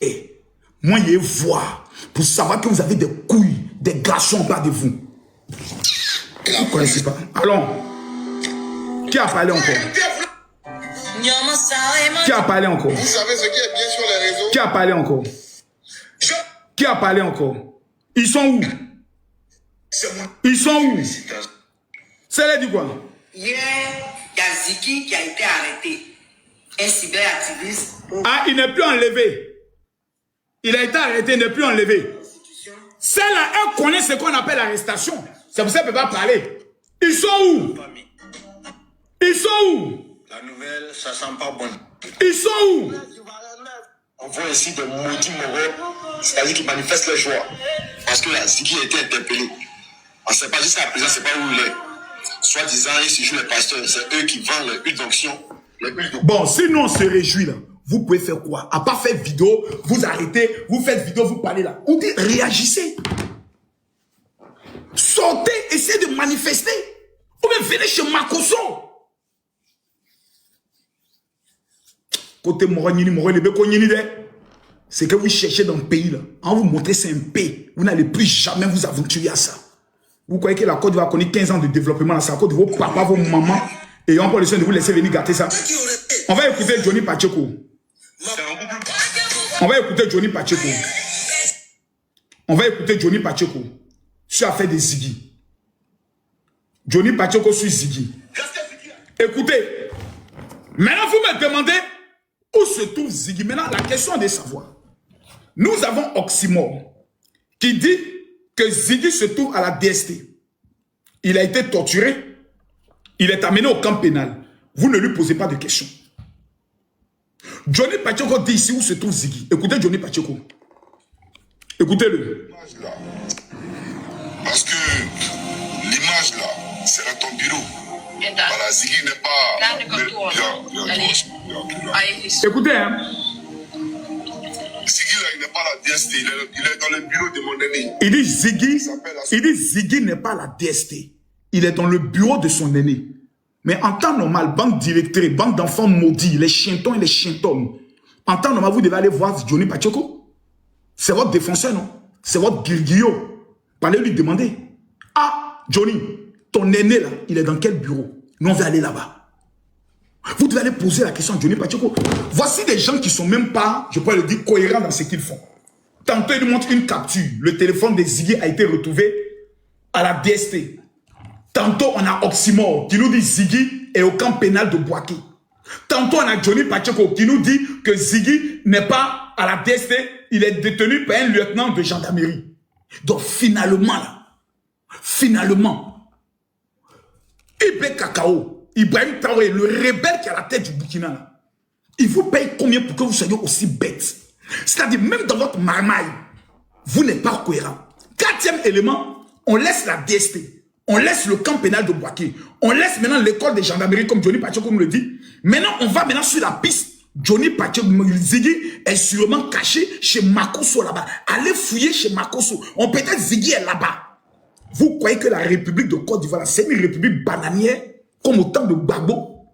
Et moi, je vais voir pour savoir que vous avez des couilles, des garçons en bas de vous. Vous ne connaissez pas. Allons. Qui a parlé encore? Qui a parlé encore? Vous savez ce qui est bien sur les réseaux? Qui a parlé encore? Qui a parlé encore? Ils sont où? Ils sont où? C'est là du quoi? Hier, il y a Ziggy qui a été arrêté. Un cyberactiviste. Ah, il n'est plus enlevé. Il a été arrêté, il n'est plus enlevé. Celle-là, elle connaît ce qu'on appelle l'arrestation. C'est pour ça qu'elle ne peut pas parler. Ils sont où? Ils sont où? La nouvelle, ça sent pas bon. Ils sont où? On voit ici de maudits moraux, c'est-à-dire qu'ils manifestent leur joie. Parce que la Ziggy a été interpellé. On ne sait pas jusqu'à présent, c'est pas où il est. Soit disant, ils se jouent les pasteurs, c'est eux qui vendent les huiles d'onction. Bon, sinon on se réjouit là. Vous pouvez faire quoi? À part faire vidéo, vous arrêtez, vous faites vidéo, vous parlez là. On dit réagissez. Sortez, essayez de manifester. Ou bien venez chez Makoso. Côté c'est que vous cherchez dans le pays là. En vous montrer c'est un pays. Vous n'allez plus jamais vous aventurer à ça. Vous croyez que la Côte d'Ivoire connaît 15 ans de développement là, c'est à cause de vos papas, vos mamans. Et on prend le soin de vous laisser venir gâter ça. On va écouter Johnny Pacheco. On va écouter Johnny Pacheco. On va écouter Johnny Pacheco sur l'affaire de Ziggy. Johnny Pacheco sur Ziggy. Écoutez. Maintenant, vous me demandez où se trouve Ziggy. Maintenant, la question est de savoir. Nous avons Oxymore qui dit que Ziggy se trouve à la DST. Il a été torturé. Il est amené au camp pénal. Vous ne lui posez pas de questions. Johnny Pacheco dit ici où se trouve Ziggy. Écoutez Johnny Pacheco. Écoutez-le. Parce que l'image là, c'est dans ton bureau. Voilà, Ziggy n'est pas... Écoutez, hein. Ziggy là, il n'est pas à la DST, il est dans le bureau de mon aîné. Il dit Ziggy n'est pas à la DST. Il est dans le bureau de son aîné. Mais en temps normal, banque directrice, banque d'enfants maudits, les chientons et les chientonnes. En temps normal, vous devez aller voir Johnny Pacheco. C'est votre défenseur, non? C'est votre guirguillot. Allez lui demander. Ah, Johnny, ton aîné là, il est dans quel bureau? Nous, on va aller là-bas. Vous devez aller poser la question à Johnny Pacheco. Voici des gens qui ne sont même pas, je pourrais le dire, cohérents dans ce qu'ils font. Tantôt, ils nous montrent une capture. Le téléphone de Ziggy a été retrouvé à la DST. Tantôt, on a Oxymore qui nous dit Ziggy est au camp pénal de Bouaké. Tantôt, on a Johnny Pacheco qui nous dit que Ziggy n'est pas à la DST, il est détenu par un lieutenant de gendarmerie. Donc, finalement, Ibé Kakao, Ibrahim Traoré, le rebelle qui est à la tête du Burkina, là, il vous paye combien pour que vous soyez aussi bête? C'est-à-dire, même dans votre marmaille, vous n'êtes pas cohérent. Quatrième élément, on laisse la DST. On laisse le camp pénal de Bouaké. On laisse maintenant l'école des gendarmeries, comme Johnny Pacheco nous le dit. Maintenant, on va maintenant sur la piste. Johnny Pacheco, Ziggy est sûrement caché chez Makoso là-bas. Allez fouiller chez Makoso. On peut-être Ziggy est là-bas. Vous croyez que la République de Côte d'Ivoire, c'est une république bananière, comme au temps de Gbagbo,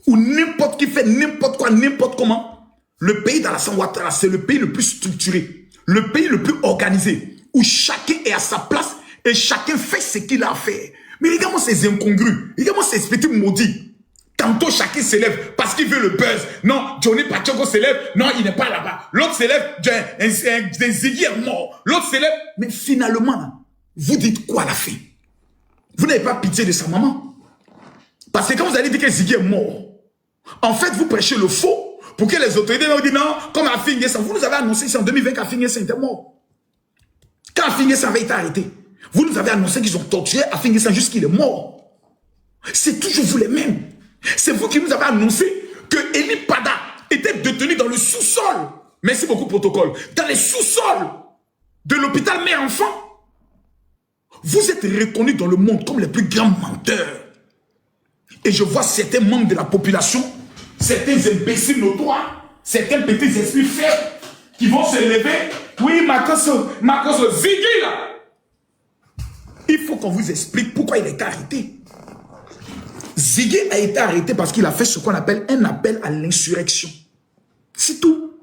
où n'importe qui fait n'importe quoi, n'importe comment. Le pays d'Alassane Ouattara, c'est le pays le plus structuré, le pays le plus organisé, où chacun est à sa place et chacun fait ce qu'il a à faire. Mais regarde-moi ces incongrus, regarde-moi ces petits maudits. Tantôt chacun s'élève parce qu'il veut le buzz. Non, Johnny Pacheco s'élève, non, il n'est pas là-bas. L'autre s'élève, Ziggy est mort. L'autre s'élève, mais finalement, vous dites quoi à la fin? Vous n'avez pas pitié de sa maman. Parce que quand vous allez dire que Ziggy est mort, en fait, vous prêchez le faux pour que les autorités vous disent non, comme Afin N'Guessan, vous nous avez annoncé ici en 2020 qu'Afin N'Guessan était mort. Quand Afin N'Guessan avait été arrêté, vous nous avez annoncé qu'ils ont torturé Afin N'Guessan jusqu'il est mort. C'est toujours vous les mêmes. C'est vous qui nous avez annoncé que Eli Pada était détenu dans le sous-sol. Merci beaucoup, protocole. Dans les sous-sols de l'hôpital mère-enfant. Vous êtes reconnus dans le monde comme les plus grands menteurs. Et je vois certains membres de la population, certains imbéciles notoires, certains petits esprits faibles qui vont se lever. Oui, Makoso, Ziggy là. Il faut qu'on vous explique pourquoi il est arrêté. Ziggy a été arrêté parce qu'il a fait ce qu'on appelle un appel à l'insurrection. C'est tout.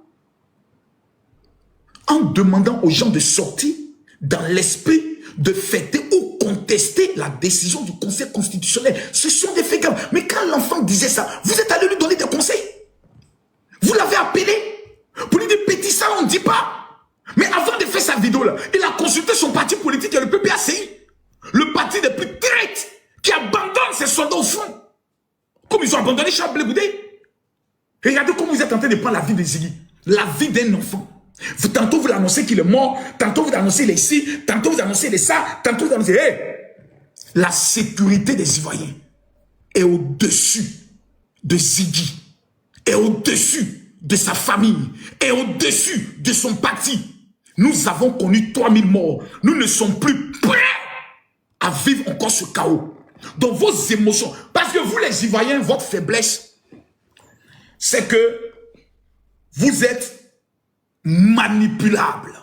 en demandant aux gens de sortir dans l'esprit de fêter ou contester la décision du Conseil constitutionnel. Ce sont des faits graves. Mais quand l'enfant disait ça, vous êtes allé lui donner des conseils. Vous l'avez appelé pour lui dire petit ça, on ne dit pas. Mais avant de faire sa vidéo là, il a consulté son parti politique et le PPACI. Le parti des plus traites qui abandonne ses soldats au front. Comme ils ont abandonné Charles Blé Goudé. Regardez comment vous êtes en train de prendre la vie de Ziggy. La vie d'un enfant. Tantôt vous l'annoncez qu'il est mort, tantôt vous annoncez les ci, tantôt vous annoncez les ça, tantôt vous annoncez... Hey, la sécurité des Ivoiriens est au-dessus de Ziggy, est au-dessus de sa famille, est au-dessus de son parti. Nous avons connu 3000 morts. Nous ne sommes plus prêts à vivre encore ce chaos. Dans vos émotions, parce que vous les Ivoiriens, votre faiblesse, c'est que vous êtes manipulable.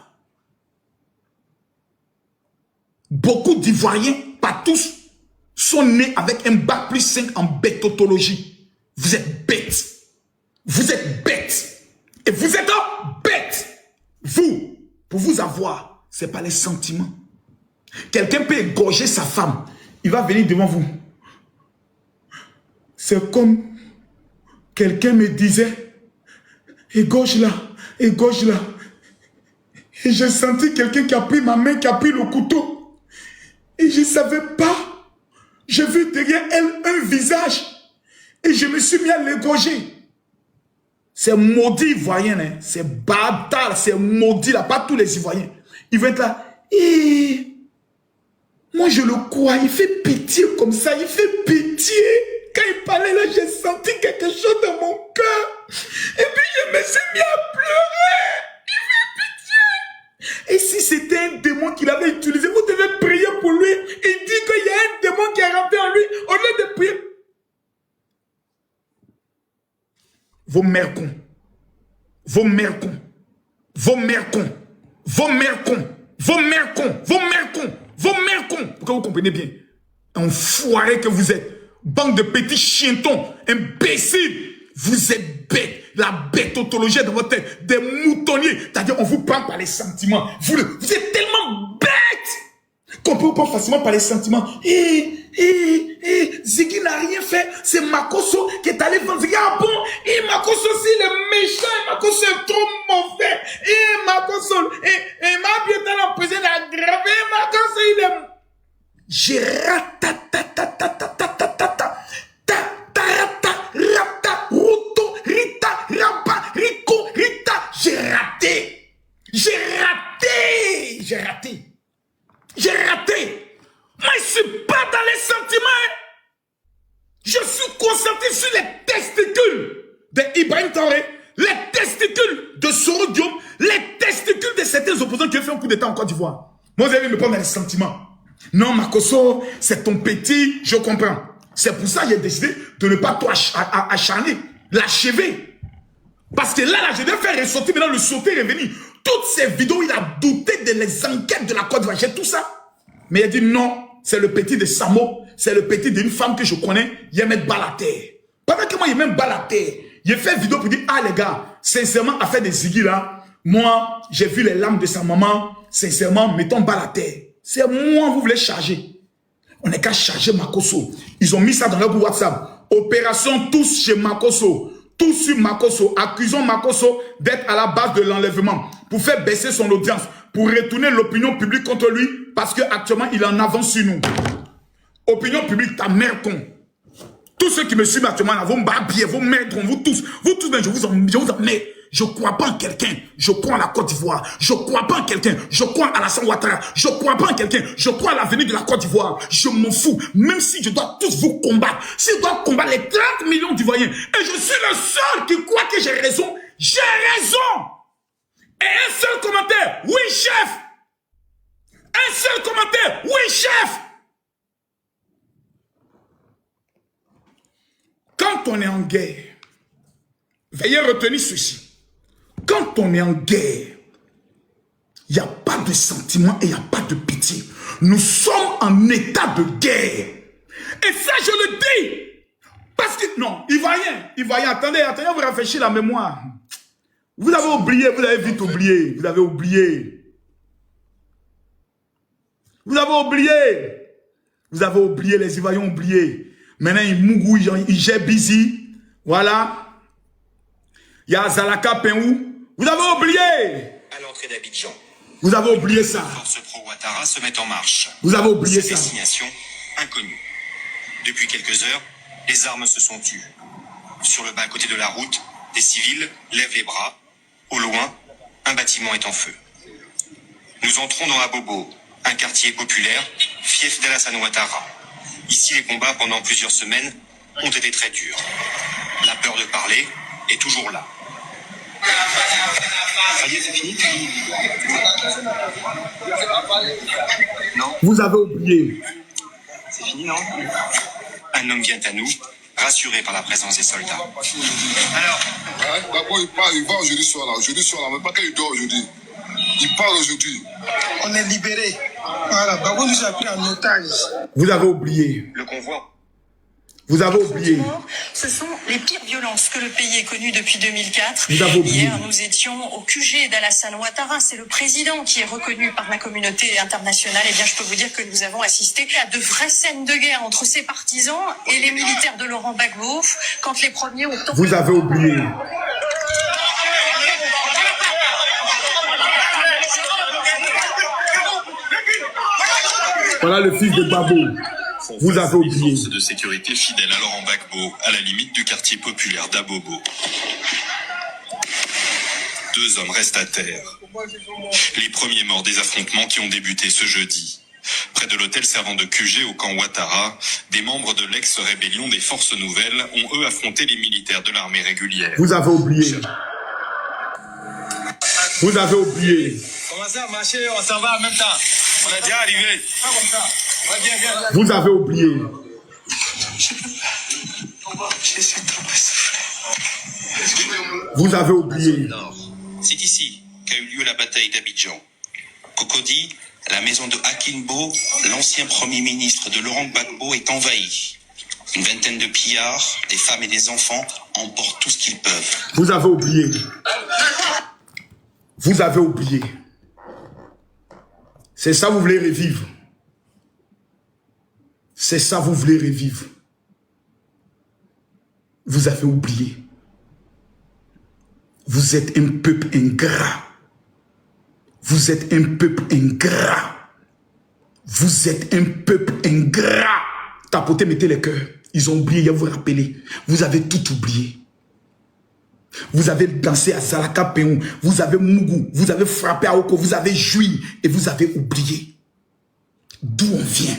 Beaucoup d'Ivoiriens, pas tous, sont nés avec un bac plus 5 en bêtotologie. Vous êtes bêtes. Vous êtes bêtes. Et vous êtes bêtes. Vous, pour vous avoir, ce n'est pas les sentiments. Quelqu'un peut égorger sa femme. Il va venir devant vous. C'est comme quelqu'un me disait, égorge-la. Et gauche là. Et j'ai senti quelqu'un qui a pris ma main, qui a pris le couteau. Et je ne savais pas. J'ai vu derrière elle un visage. Et je me suis mis à l'égorger. C'est maudit Ivoirien, hein. C'est bâtard, c'est maudit là. Pas tous les Ivoiriens. Ils vont être là. Et moi je le crois, il fait pitié comme ça. Il fait pitié. Quand il parlait là, j'ai senti quelque chose dans mon cœur. Et puis je me suis mis à pleurer. Il fait pitié. Et si c'était un démon qu'il avait utilisé, vous devez prier pour lui. Il dit qu'il y a un démon qui est rentré en lui. Au lieu de prier. Vos mères cons. Vos mères cons. Vos mères cons. Vos mères cons. Vos mères cons. Vos mères cons. Vos mères cons. Pour que vous compreniez bien. Enfoiré que vous êtes. Bande de petits chientons, imbéciles, vous êtes bêtes, la bêtotologie est dans votre tête, des moutonniers, c'est-à-dire on vous prend par les sentiments, vous êtes tellement bêtes qu'on peut vous prendre facilement par les sentiments. Ziggy n'a rien fait, c'est Makosso qui est allé vendre Ziggy. Ah bon, et Makosso aussi il est méchant, et Makosso est trop mauvais, et Makosso, et ma bien dans la prison il a gravé, Makosso il est... J'ai j'ai raté. Moi, je suis pas dans les sentiments. Je suis concentré sur les testicules d'Ibrahim Traoré, les testicules de Soro Diop, les testicules de certains opposants qui ont fait un coup d'état en Côte d'Ivoire. Moi, vous allez me prendre dans les sentiments. Non, Makosso, c'est ton petit, je comprends. C'est pour ça que j'ai décidé de ne pas toi acharner, l'achever. Parce que là, je vais faire ressortir maintenant le sauter et revenir. Toutes ces vidéos, il a douté de les enquêtes de la Côte d'Ivoire. J'ai tout ça. Mais il a dit non, c'est le petit de Samo, c'est le petit d'une femme que je connais, il met balle à terre. Pendant que moi, il met balle à terre, il fait vidéo pour dire, ah les gars, sincèrement, affaire de Ziggy là, moi, j'ai vu les larmes de sa maman, sincèrement, mettons balle à terre. C'est moi, vous voulez charger. On n'est qu'à charger Makosso. Ils ont mis ça dans leur groupe WhatsApp. Opération tous chez Makosso. Tous sur Makosso. Accusons Makosso d'être à la base de l'enlèvement. Pour faire baisser son audience. Pour retourner l'opinion publique contre lui. Parce qu'actuellement, il en avance sur nous. Opinion publique, ta mère con. Tous ceux qui me suivent actuellement, là, vos barbiers, vos mères, vous tous, je vous en mets. Je ne crois pas en quelqu'un. Je crois en la Côte d'Ivoire. Je ne crois pas en quelqu'un. Je crois à Alassane Ouattara. Je ne crois pas en quelqu'un. Je crois à l'avenir de la Côte d'Ivoire. Je m'en fous. Même si je dois tous vous combattre. Si je dois combattre les 30 millions d'Ivoiriens. Et je suis le seul qui croit que j'ai raison. J'ai raison. Et un seul commentaire. Oui, chef. Un seul commentaire. Oui, chef. Quand on est en guerre, veuillez retenir ceci. Quand on est en guerre, il n'y a pas de sentiment et il n'y a pas de pitié. Nous sommes en état de guerre. Et ça, je le dis. Parce que, non, Ivoirien, attendez, vous rafraîchissez la mémoire. Vous avez oublié, vous avez vite oublié. Vous avez oublié. Vous avez oublié. Vous avez oublié, les Ivoiriens ont oublié. Maintenant, ils mougou, ils gèrent busy. Voilà. Il y a Zalaka Penou. Vous avez oublié. À l'entrée d'Abidjan. Vous avez oublié ça. Les forces pro-Ouattara se mettent en marche. Vous avez oublié Sa ça. destination inconnue. Depuis quelques heures, les armes se sont tues. Sur le bas côté de la route, des civils lèvent les bras. Au loin, un bâtiment est en feu. Nous entrons dans Abobo, un quartier populaire, fief d'Alassane Ouattara. Ici, les combats pendant plusieurs semaines ont été très durs. La peur de parler est toujours là. Ça y est, c'est fini? Non. Vous avez oublié. C'est fini, non? Un homme vient à nous, rassuré par la présence des soldats. Alors? Ouais, d'abord, il va aujourd'hui soir là. Aujourd'hui soir là, mais pas qu'il dort aujourd'hui. Il parle aujourd'hui. On est libérés. Voilà, Babou nous a pris en otage. Vous avez oublié. Le convoi. Vous avez oublié. Ce sont les pires violences que le pays ait connues depuis 2004. Vous avez oublié. Hier, nous étions au QG d'Alassane Ouattara. C'est le président qui est reconnu par la communauté internationale. Eh bien, je peux vous dire que nous avons assisté à de vraies scènes de guerre entre ses partisans et les militaires de Laurent Gbagbo, quand les premiers ont... Vous avez oublié. Voilà le fils de Gbagbo. Vous avez oublié. Forces de sécurité fidèles à Laurent Gbagbo, à la limite du quartier populaire d'Abobo. 2 hommes restent à terre. Les premiers morts des affrontements qui ont débuté ce jeudi. Près de l'hôtel servant de QG au camp Ouattara, des membres de l'ex-rébellion des Forces Nouvelles ont eux affronté les militaires de l'armée régulière. Vous avez oublié. Vous avez oublié. Commencez à marcher, on s'en va en même temps. On est déjà arrivé. Pas comme ça. Ouais, viens. Vous avez oublié. Je suis trop essoufflé. Vous avez oublié. C'est ici qu'a eu lieu la bataille d'Abidjan. Cocody, la maison de Akinbo, l'ancien premier ministre de Laurent Gbagbo, est envahie. Une vingtaine de pillards, des femmes et des enfants, emportent tout ce qu'ils peuvent. Vous avez oublié. Vous avez oublié. C'est ça vous voulez revivre. C'est ça vous voulez revivre. Vous avez oublié. Vous êtes un peuple ingrat. Vous êtes un peuple ingrat. Vous êtes un peuple ingrat. Tapotez, mettez les cœurs. Ils ont oublié, il vous rappeler. Vous avez tout oublié. Vous avez dansé à Zalaka Penou, vous avez Mougou, vous avez frappé à Oko, vous avez joui et vous avez oublié d'où on vient.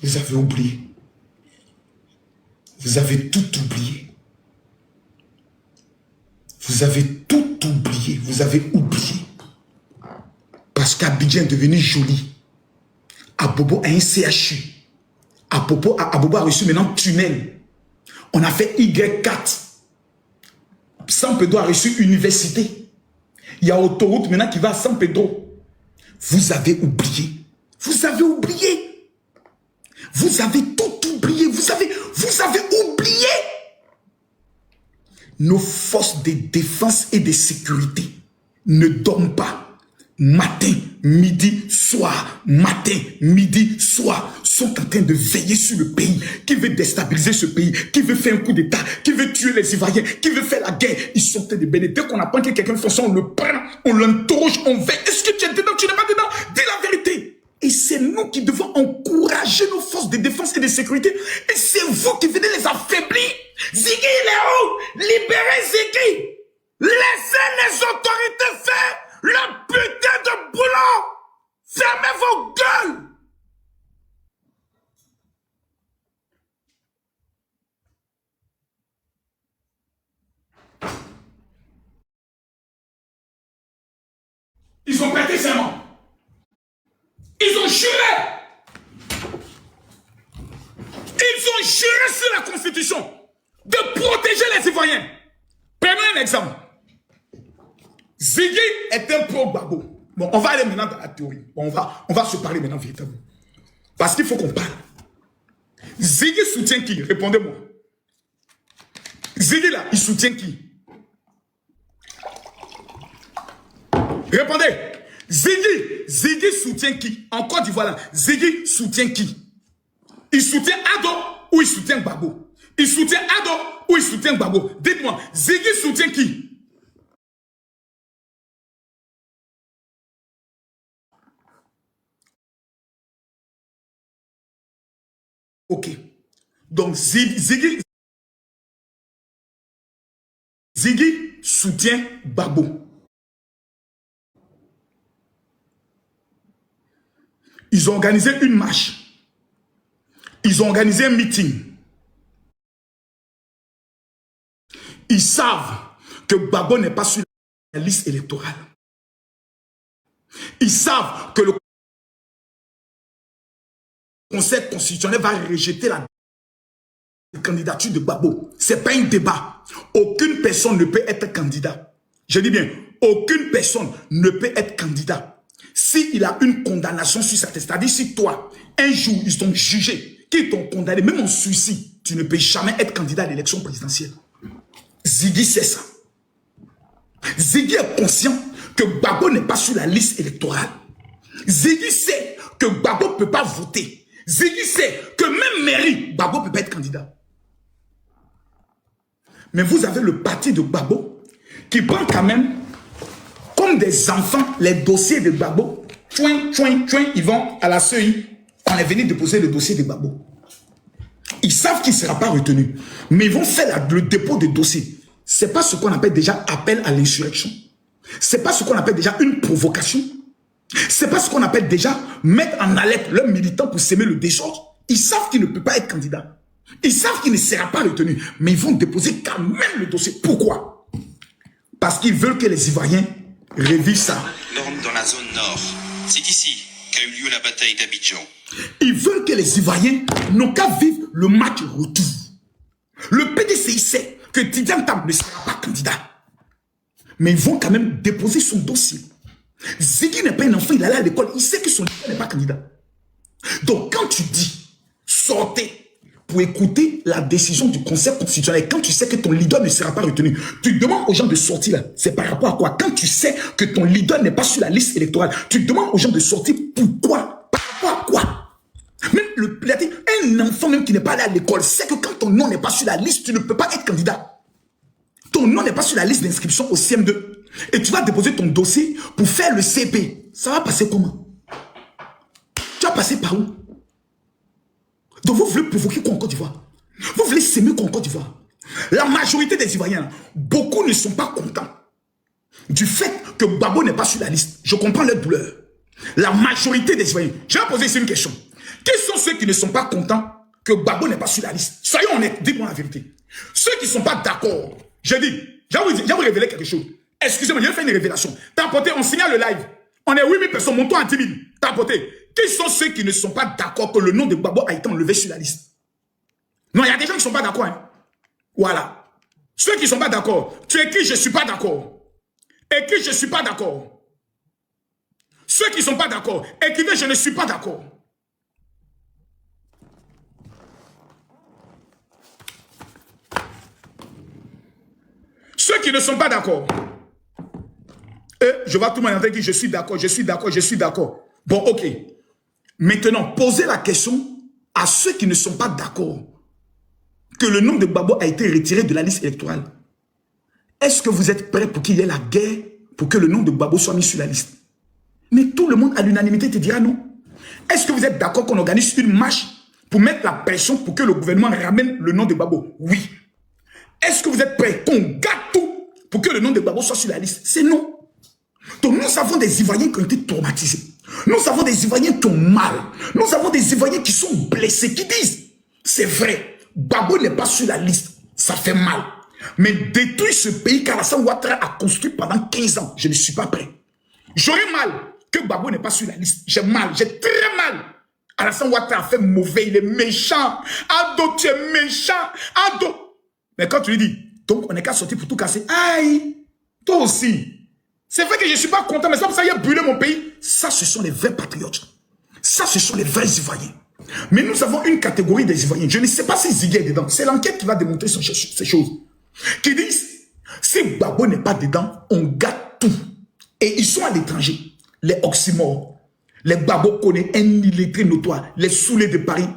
Vous avez oublié. Vous avez tout oublié. Vous avez tout oublié. Vous avez oublié. Parce qu'Abidjan est devenu joli. Abobo a un CHU. Abobo a reçu maintenant tunnel. On a fait Y4. San Pedro a reçu université. Il y a autoroute maintenant qui va à San Pedro. Vous avez oublié. Vous avez oublié. Vous avez tout oublié. Vous avez oublié. Nos forces de défense et de sécurité ne dorment pas. Matin, midi, soir, matin, midi, soir, sont en train de veiller sur le pays, qui veut déstabiliser ce pays, qui veut faire un coup d'État, qui veut tuer les Ivoiriens, qui veut faire la guerre. Ils sont en train de bénir. Dès qu'on apprend que quelqu'un fait ça, on le prend, on l'interroge, on veille. Est-ce que tu es dedans, tu n'es pas dedans? Dis la vérité. Et c'est nous qui devons encourager nos forces de défense et de sécurité. Et c'est vous qui venez les affaiblir. Ziggy, il est où? Libérez Ziggy. Laissez les autorités faire le putain de boulot. Fermez vos gueules. Ils ont prêté serment. Ils ont juré. Ils ont juré sur la Constitution de protéger les Ivoiriens. Prenons un exemple. Ziggy est un pro-Gbagbo. Bon, on va aller maintenant dans la théorie. Bon, on va se parler maintenant véritablement. Parce qu'il faut qu'on parle. Ziggy soutient qui? Répondez-moi. Ziggy là, il soutient qui? Répondez. Ziggy soutient qui? En Côte d'Ivoire là, Ziggy soutient qui? Il soutient Ado ou il soutient Gbagbo? Il soutient Ado ou il soutient Gbagbo? Dites-moi, Ziggy soutient qui? Ok. Donc, Ziggy soutient Gbagbo. Ils ont organisé une marche. Ils ont organisé un meeting. Ils savent que Gbagbo n'est pas sur la liste électorale. Ils savent que le Conseil constitutionnel va rejeter la candidature de Gbagbo. Ce n'est pas un débat. Aucune personne ne peut être candidat. Je dis bien, aucune personne ne peut être candidat. S'il a une condamnation sur sa tête, c'est-à-dire si toi, un jour, ils t'ont jugé, qu'ils t'ont condamné, même en suicide, tu ne peux jamais être candidat à l'élection présidentielle. Ziggy sait ça. Ziggy est conscient que Gbagbo n'est pas sur la liste électorale. Ziggy sait que Gbagbo ne peut pas voter. Ziggy sait que même mairie, Gbagbo ne peut pas être candidat. Mais vous avez le parti de Gbagbo qui prend quand même, comme des enfants, les dossiers de Gbagbo. Ils vont à la CEI. On est venu déposer le dossier de Gbagbo. Ils savent qu'il ne sera pas retenu. Mais ils vont faire le dépôt de dossier. Ce n'est pas ce qu'on appelle déjà appel à l'insurrection. Ce n'est pas ce qu'on appelle déjà une provocation. Ce n'est pas ce qu'on appelle déjà mettre en alerte leurs militants pour s'aimer le désordre. Ils savent qu'il ne peut pas être candidat. Ils savent qu'il ne sera pas retenu. Mais ils vont déposer quand même le dossier. Pourquoi? Parce qu'ils veulent que les Ivoiriens revivent ça. Dans la zone nord. C'est ici qu'a eu lieu la bataille d'Abidjan. Ils veulent que les Ivoiriens n'ont qu'à vivre le match retour. Le PDCI sait que Tidiane Tam ne sera pas candidat. Mais ils vont quand même déposer son dossier. Ziggy n'est pas un enfant, il allait à l'école, il sait que son leader n'est pas candidat. Donc quand tu dis, sortez pour écouter la décision du Conseil constitutionnel, quand tu sais que ton leader ne sera pas retenu, tu demandes aux gens de sortir là. C'est par rapport à quoi? Quand tu sais que ton leader n'est pas sur la liste électorale, tu demandes aux gens de sortir pourquoi? Par rapport à quoi? Même un enfant même qui n'est pas allé à l'école sait que quand ton nom n'est pas sur la liste, tu ne peux pas être candidat. Ton nom n'est pas sur la liste d'inscription au CM2. Et tu vas déposer ton dossier pour faire le CP. Ça va passer comment? Tu vas passer par où? Donc vous voulez provoquer quoi en Côte d'Ivoire? Vous voulez s'aimer quoi en Côte d'Ivoire? La majorité des Ivoiriens, beaucoup ne sont pas contents du fait que Gbagbo n'est pas sur la liste. Je comprends leur douleur. La majorité des Ivoiriens. Je vais poser ici une question. Quels sont ceux qui ne sont pas contents que Gbagbo n'est pas sur la liste? Soyons honnêtes, dites-moi la vérité. Ceux qui ne sont pas d'accord, je dis, je vais vous révéler quelque chose. Excusez-moi, je vais faire une révélation. T'as apporté, on signale le live. On est 8000 personnes, montons à 10 000. T'as apporté. Qui sont ceux qui ne sont pas d'accord que le nom de Gbagbo a été enlevé sur la liste? Non, il y a des gens qui ne sont pas d'accord. Hein. Voilà. Ceux qui ne sont pas d'accord, tu écris je ne suis pas d'accord. Écris je ne suis pas d'accord. Ceux qui ne sont pas d'accord, écrivez je ne suis pas d'accord. Ceux qui ne sont pas d'accord. Et je vois tout le monde entendre dire je suis d'accord, je suis d'accord, je suis d'accord. Bon, ok. Maintenant, posez la question à ceux qui ne sont pas d'accord que le nom de Gbagbo a été retiré de la liste électorale. Est-ce que vous êtes prêts pour qu'il y ait la guerre pour que le nom de Gbagbo soit mis sur la liste? Mais tout le monde à l'unanimité te dira non. Est-ce que vous êtes d'accord qu'on organise une marche pour mettre la pression pour que le gouvernement ramène le nom de Gbagbo? Oui. Est-ce que vous êtes prêts qu'on gâte tout pour que le nom de Gbagbo soit sur la liste? C'est non. Donc nous avons des Ivoiriens qui ont été traumatisés. Nous avons des Ivoiriens qui ont mal. Nous avons des Ivoiriens qui sont blessés, qui disent, c'est vrai, Gbagbo n'est pas sur la liste, ça fait mal. Mais détruire ce pays qu'Alassane Ouattara a construit pendant 15 ans, je ne suis pas prêt. J'aurais mal que Gbagbo n'est pas sur la liste. J'ai mal, j'ai très mal. Alassane Ouattara a fait mauvais, il est méchant. Ado, tu es méchant. Ado. Mais quand tu lui dis, donc on n'est qu'à sortir pour tout casser. Aïe, toi aussi. C'est vrai que je ne suis pas content, mais c'est pour ça qu'il a brûlé mon pays. Ça, ce sont les vrais patriotes. Ça, ce sont les vrais Ivoiriens. Mais nous avons une catégorie des Ivoiriens. Je ne sais pas si Ziggy est dedans. C'est l'enquête qui va démontrer ces choses. Qui disent, si Gbagbo n'est pas dedans, on gâte tout. Et ils sont à l'étranger. Les oxymores, les Gbagbo connaissent un illettré notoire, les saoulés de Paris,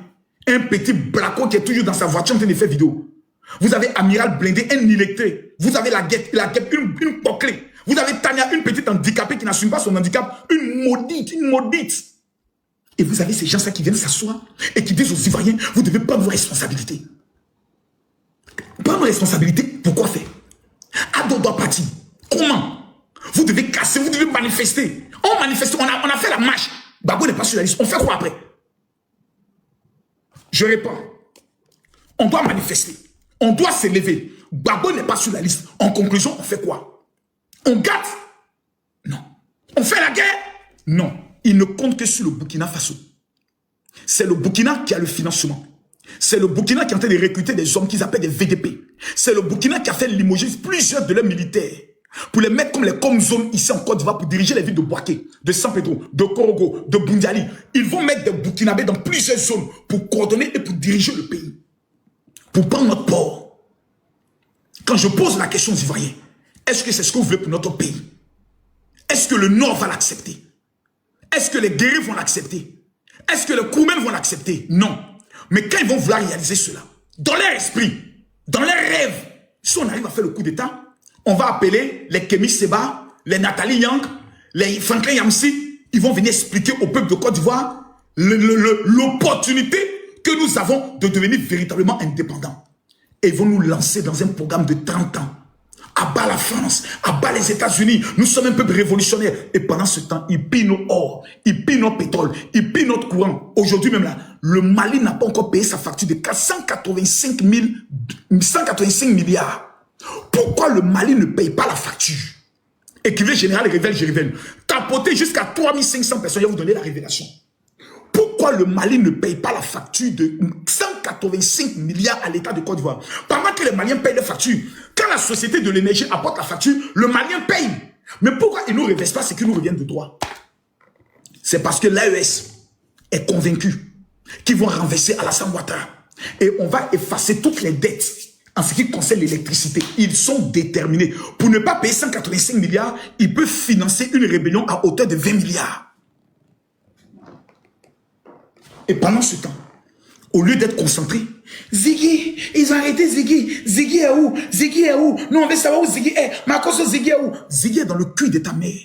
un petit blaco qui est toujours dans sa voiture en train de faire vidéo. Vous avez Amiral Blindé, un illettré. Vous avez la guette, une poclée. Vous avez Tania, une petite handicapée qui n'assume pas son handicap, une maudite. Et vous avez ces gens-là qui viennent s'asseoir et qui disent aux Ivoiriens, vous devez prendre vos responsabilités. Prendre vos responsabilités, pourquoi faire? Ado doit partir. Comment? Vous devez casser, vous devez manifester. On manifeste, on a fait la marche. Gbagbo n'est pas sur la liste. On fait quoi après? Je réponds. On doit manifester. On doit s'élever. Gbagbo n'est pas sur la liste. En conclusion, on fait quoi? On gâte? Non. On fait la guerre? Non. Il ne compte que sur le Burkina Faso. C'est le Burkina qui a le financement. C'est le Burkina qui est en train de recruter des hommes qu'ils appellent des VDP. C'est le Burkina qui a fait limoger plusieurs de leurs militaires pour les mettre comme les zones ici en Côte d'Ivoire pour diriger les villes de Bouaké, de San Pedro, de Korogo, de Bundiali. Ils vont mettre des Burkinabés dans plusieurs zones pour coordonner et pour diriger le pays. Pour prendre notre port. Quand je pose la question aux Ivoiriens, est-ce que c'est ce que vous voulez pour notre pays? Est-ce que le Nord va l'accepter? Est-ce que les guerriers vont l'accepter? Est-ce que les Koumen vont l'accepter? Non. Mais quand ils vont vouloir réaliser cela, dans leur esprit, dans leurs rêves, si on arrive à faire le coup d'État, on va appeler les Kémy Seba, les Nathalie Yang, les Franklin Yamsi, ils vont venir expliquer au peuple de Côte d'Ivoire l'opportunité que nous avons de devenir véritablement indépendants. Et ils vont nous lancer dans un programme de 30 ans. À bas la France, à bas les États-Unis. Nous sommes un peuple révolutionnaire. Et pendant ce temps, ils pillent nos or, ils pillent notre pétrole, ils pillent notre courant. Aujourd'hui même là, le Mali n'a pas encore payé sa facture de 185 milliards. Pourquoi le Mali ne paye pas la facture? Écrivez général, révèle, je révèle. Tapotez jusqu'à 3500 personnes, je vais vous donner la révélation. Pourquoi le Mali ne paye pas la facture de 185 milliards à l'État de Côte d'Ivoire? Pendant que les Maliens payent les factures, quand la société de l'énergie apporte la facture, le Malien paye. Mais pourquoi ils ne nous réversent pas ce qui nous revient de droit? C'est parce que l'AES est convaincu qu'ils vont renverser Alassane Ouattara. Et on va effacer toutes les dettes en ce qui concerne l'électricité. Ils sont déterminés. Pour ne pas payer 185 milliards, ils peuvent financer une rébellion à hauteur de 20 milliards. Et pendant ce temps, au lieu d'être concentrés, Ziggy, ils ont arrêté Ziggy. Ziggy est où? Ziggy est où? Nous, on veut savoir où Ziggy est. Marcos, Ziggy est où? Ziggy est dans le cul de ta mère.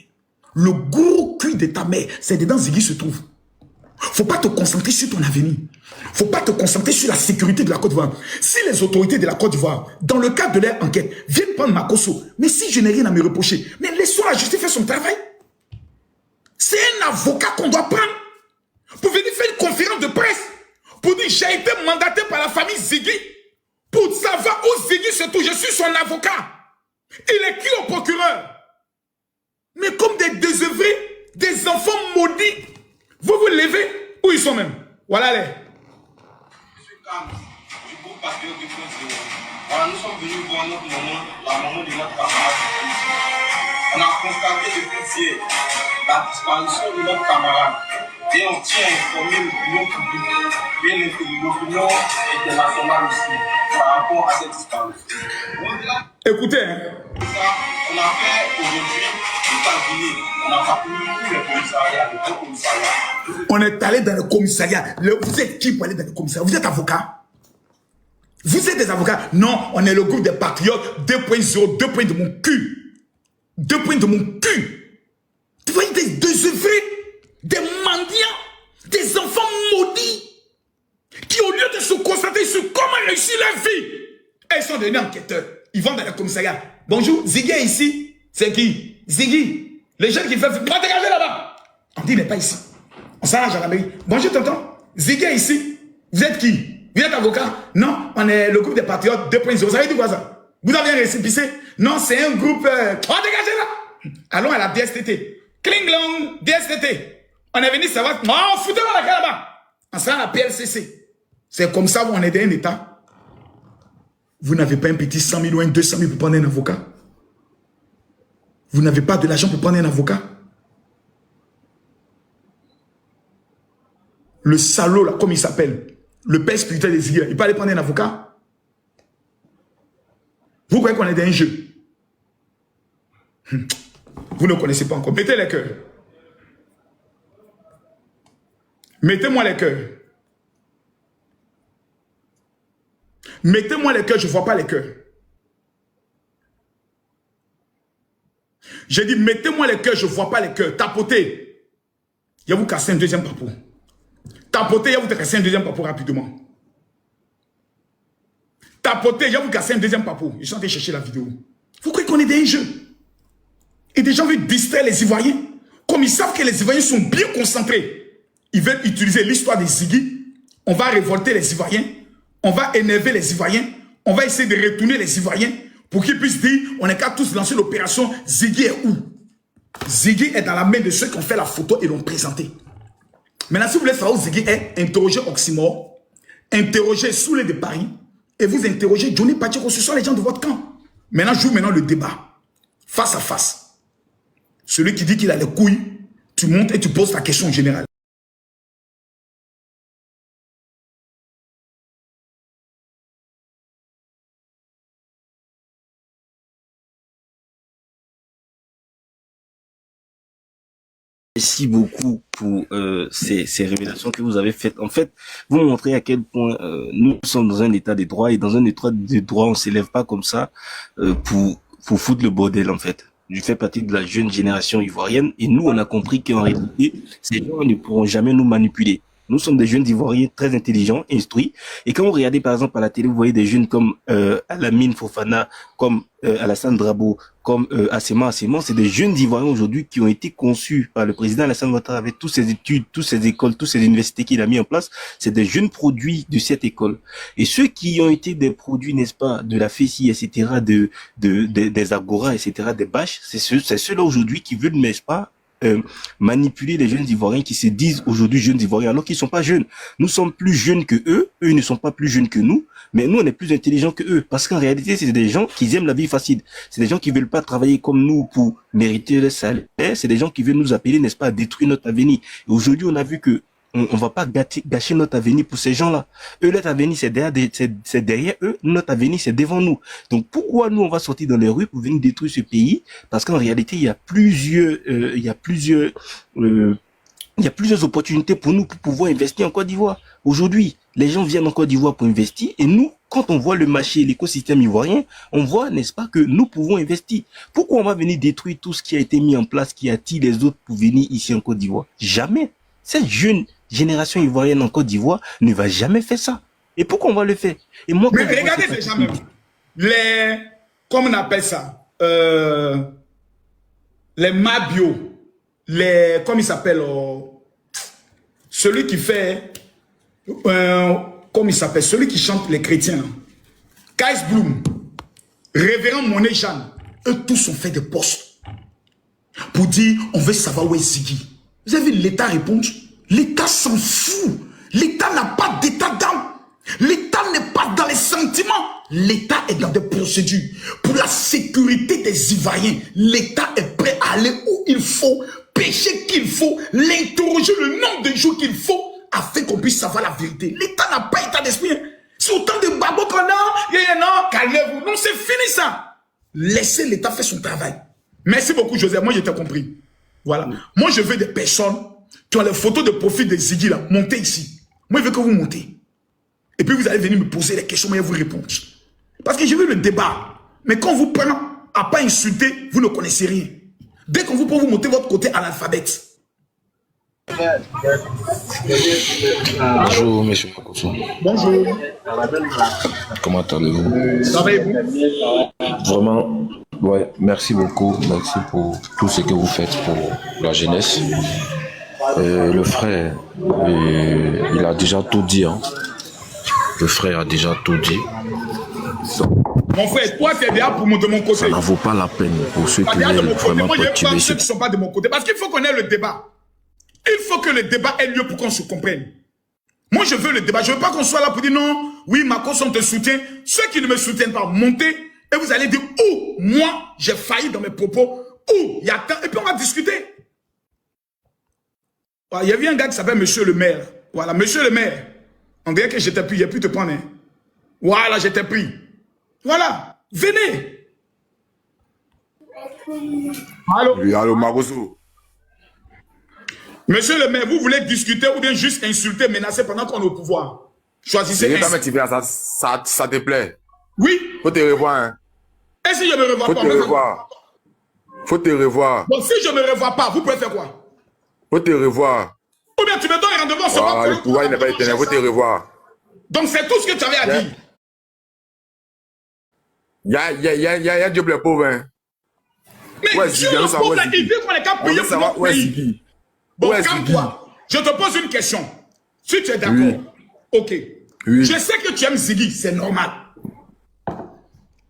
Le gros cul de ta mère, c'est dedans Ziggy se trouve. Faut pas te concentrer sur ton avenir. Faut pas te concentrer sur la sécurité de la Côte d'Ivoire. Si les autorités de la Côte d'Ivoire, dans le cadre de leur enquête, viennent prendre Makosso, mais si je n'ai rien à me reprocher, mais laissons la justice faire son travail. C'est un avocat qu'on doit prendre pour venir faire une conférence de presse, pour dire j'ai été mandaté par la famille Ziggy, pour savoir où Ziggy se trouve, je suis son avocat. Il est qui au procureur? Mais comme des désœuvrés, des enfants maudits, vous vous levez, où ils sont même? Voilà les. Monsieur Cam, du groupe patriote de Côte d'Ivoire. Voilà, nous sommes venus voir notre maman, la maman de notre camarade. On a constaté depuis hier la disparition de notre camarade. Et on tient à informer l'opinion publique et l'opinion internationale aussi par rapport à cette disparition. Écoutez, hein. On a fait aujourd'hui États-Unis. On a parcouru tous les commissariats, les grands commissariats. On est allé dans le commissariat. Vous êtes qui pour aller dans le commissariat? Vous êtes avocat? Vous êtes des avocats? Non, on est le groupe des patriotes 2.0, 2 points de mon cul. 2 points de mon cul. Tu vois, des désœuvrés, des mendiants, des enfants maudits qui, au lieu de se concentrer sur comment réussir leur vie, ils sont devenus enquêteurs. Ils vont dans le commissariat. Bonjour, Ziggy est ici. C'est qui? Ziggy. Les gens qui font... Va dégager là-bas. On dit, il n'est pas ici. On s'arrange à la mairie. Bonjour, tonton. Ziggy est ici. Vous êtes qui? Vous êtes avocat? Non, on est le groupe des patriotes 2.0. Vous savez dit quoi ça? Vous avez un récépissé? Non, c'est un groupe... On va dégager là. Allons à la DSTT. Klinglong, DSTT. On est venu savoir... Non, foutez-moi la gueule là-bas. On sera à la PLCC. C'est comme ça qu'on est dans un état. Vous n'avez pas un petit 100 000 ou un 200 000 pour prendre un avocat. Vous n'avez pas de l'argent pour prendre un avocat? Le salaud, là, comme il s'appelle, le père spirituel des Ziggy, il peut aller prendre un avocat? Vous croyez qu'on est dans un jeu? Vous ne connaissez pas encore. Mettez les cœurs. Mettez-moi les cœurs. Mettez-moi les cœurs, je ne vois pas les cœurs. J'ai dit, mettez-moi les cœurs, je ne vois pas les cœurs. Tapotez. Il va vous casser un deuxième papou. Tapotez, il va vous casser un deuxième papou rapidement. Tapotez, il va vous casser un deuxième papou. Je suis en train de chercher la vidéo. Vous croyez qu'on est dans un jeu? Et des gens veulent distraire les Ivoiriens. Comme ils savent que les Ivoiriens sont bien concentrés. Ils veulent utiliser l'histoire des Ziggy. On va révolter les Ivoiriens. On va énerver les Ivoiriens. On va essayer de retourner les Ivoiriens pour qu'ils puissent dire, on est qu'à tous lancer l'opération. Ziggy est où? Ziggy est dans la main de ceux qui ont fait la photo et l'ont présenté. Maintenant, si vous voulez savoir où Ziggy est, interrogez Oxymore, interrogez Soulé de Paris et vous interrogez Johnny Pacheko. Ce sont les gens de votre camp. Maintenant, joue maintenant le débat. Face à face. Celui qui dit qu'il a les couilles, tu montes et tu poses ta question générale. Merci beaucoup pour ces révélations que vous avez faites. En fait, vous montrez à quel point nous sommes dans un état de droit, et dans un état de droit, on ne s'élève pas comme ça pour foutre le bordel, en fait. Je fais partie de la jeune génération ivoirienne et nous, on a compris qu'en réalité, ces gens ne pourront jamais nous manipuler. Nous sommes des jeunes Ivoiriens très intelligents, instruits. Et quand vous regardez par exemple à la télé, vous voyez des jeunes comme Alamine Fofana, comme Alassane Drabo, comme Assema, c'est des jeunes Ivoiriens aujourd'hui qui ont été conçus par le président Alassane Ouattara avec toutes ses études, toutes ses écoles, toutes ces universités qu'il a mis en place. C'est des jeunes produits de cette école. Et ceux qui ont été des produits, n'est-ce pas, de la FECI, etc., des Agora, etc., des bâches, c'est ceux-là aujourd'hui qui veulent, n'est-ce pas, manipuler les jeunes Ivoiriens qui se disent aujourd'hui jeunes Ivoiriens alors qu'ils ne sont pas jeunes. Nous sommes plus jeunes que eux ne sont pas plus jeunes que nous, mais nous on est plus intelligents que eux parce qu'en réalité c'est des gens qui aiment la vie facile, c'est des gens qui veulent pas travailler comme nous pour mériter le salaire, c'est des gens qui veulent nous appeler, n'est-ce pas, à détruire notre avenir. Et aujourd'hui on a vu que on va pas gâcher notre avenir pour ces gens-là. Eux, notre avenir, c'est derrière eux. Notre avenir, c'est devant nous. Donc, pourquoi nous, on va sortir dans les rues pour venir détruire ce pays? Parce qu'en réalité, il y a plusieurs opportunités pour nous pour pouvoir investir en Côte d'Ivoire. Aujourd'hui, les gens viennent en Côte d'Ivoire pour investir et nous, quand on voit le marché, l'écosystème ivoirien, on voit, n'est-ce pas, que nous pouvons investir. Pourquoi on va venir détruire tout ce qui a été mis en place, qui attire les autres pour venir ici en Côte d'Ivoire? Jamais. Cette jeune génération ivoirienne en Côte d'Ivoire ne va jamais faire ça. Et pourquoi on va le faire? Et moi, mais regardez déjà même, comment on appelle ça, les Mabio, comment il s'appelle, celui qui fait, comment il s'appelle, celui qui chante les chrétiens, Kais Bloom, Révérend Monet Jeanne, eux tous ont fait des postes pour dire, on veut savoir où est Ziggy. Vous avez vu l'État répondre? L'État s'en fout. L'État n'a pas d'état d'âme. L'État n'est pas dans les sentiments. L'État est dans des procédures. Pour la sécurité des Ivoiriens, l'État est prêt à aller où il faut, pêcher qu'il faut, l'interroger le nombre de jours qu'il faut, afin qu'on puisse savoir la vérité. L'État n'a pas état d'esprit. C'est autant de babos qu'on a. Non, calmez-vous. Non, c'est fini ça. Laissez l'État faire son travail. Merci beaucoup, Joseph. Moi, j'ai compris. Voilà. Moi, je veux des personnes qui ont les photos de profil de Ziggy là. Montez ici. Moi, je veux que vous montez. Et puis, vous allez venir me poser des questions, moi, je vous répondre. Parce que je veux le débat. Mais quand on vous prend à pas insulter, vous ne connaissez rien. Dès qu'on vous prend, vous montez votre côté analphabète. Bonjour, monsieur Makosso. Bonjour. Comment allez-vous? Ça va et vous? Vraiment, ouais, merci beaucoup. Merci pour tout ce que vous faites pour la jeunesse. Le frère, il a déjà tout dit. Hein. Le frère a déjà tout dit. Mon frère, toi, tu es déjà de mon côté. Ça n'en vaut pas la peine pour ceux qui veulent vraiment perturber ceux qui ne sont pas de mon côté. Parce qu'il faut qu'on ait le débat. Il faut que le débat ait lieu pour qu'on se comprenne. Moi, je veux le débat. Je ne veux pas qu'on soit là pour dire non, oui, Makosso, on te soutient. Ceux qui ne me soutiennent pas, montez et vous allez dire, oh, moi, j'ai failli dans mes propos où il y a tant, et puis on va discuter. Il y avait un gars qui s'appelle Monsieur le maire. Voilà, Monsieur le maire. On dirait que j'étais pris, il n'y a plus de prendre. Hein. Voilà, j'étais pris. Voilà, venez. Allô? Oui, allô, Maroso. Monsieur le maire, vous voulez discuter ou bien juste insulter, menacer pendant qu'on est au pouvoir? Choisissez un. Ça te plaît? Oui. Faut te revoir. Hein. Et si je ne me revois Faut pas? te revoir. Faut te revoir. Bon, si je ne me revois pas, vous pouvez faire quoi? Faut te revoir. Ou bien tu me donnes un rendez-vous, c'est pas le pouvoir n'est pas éternel, faut te revoir. Donc c'est tout ce que tu avais à dire. Il y a Dieu pour les pauvres. Hein. Mais ouais, Dieu le pauvre, il dit qu'on est qu'à payer pour notre pays. Bon, calme-toi. Je te pose une question. Si tu es d'accord, oui. Ok. Oui. Je sais que tu aimes Ziggy, c'est normal.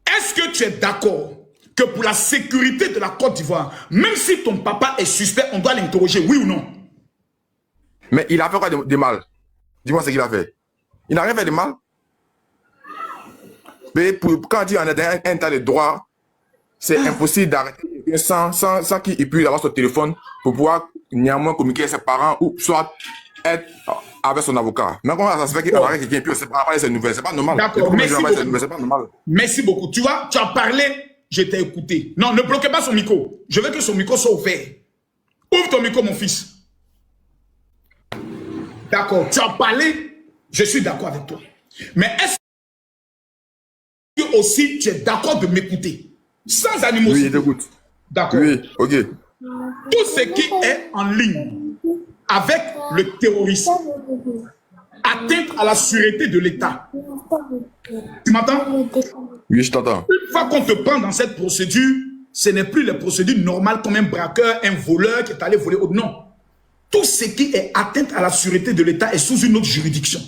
Est-ce que tu es d'accord que pour la sécurité de la Côte d'Ivoire, même si ton papa est suspect, on doit l'interroger, oui ou non? Mais il a fait quoi de mal? Dis-moi ce qu'il a fait. Il n'a rien fait de mal. Mais quand on dit qu'on est dans un état de droit, c'est impossible d'arrêter sans qu'il puisse avoir son téléphone pour pouvoir néanmoins communiquer avec ses parents ou soit être avec son avocat. Mais comment ça se fait qu'il arrête quelqu'un et puis on ne sait pas parler de ses nouvelles? C'est pas normal. D'accord, merci beaucoup. Tu vois, tu as parlé, je t'ai écouté. Non, ne bloquez pas son micro. Je veux que son micro soit ouvert. Ouvre ton micro, mon fils. D'accord, tu as parlé, je suis d'accord avec toi. Mais est-ce que aussi tu es d'accord de m'écouter? Sans animosité. Oui, j'écoute. D'accord. Oui, ok. Tout ce qui est en ligne avec le terrorisme, atteinte à la sûreté de l'État. Tu m'entends? Oui, je t'entends. Une fois qu'on te prend dans cette procédure, ce n'est plus les procédures normales comme un braqueur, un voleur qui est allé voler. Non. Tout ce qui est atteinte à la sûreté de l'État est sous une autre juridiction.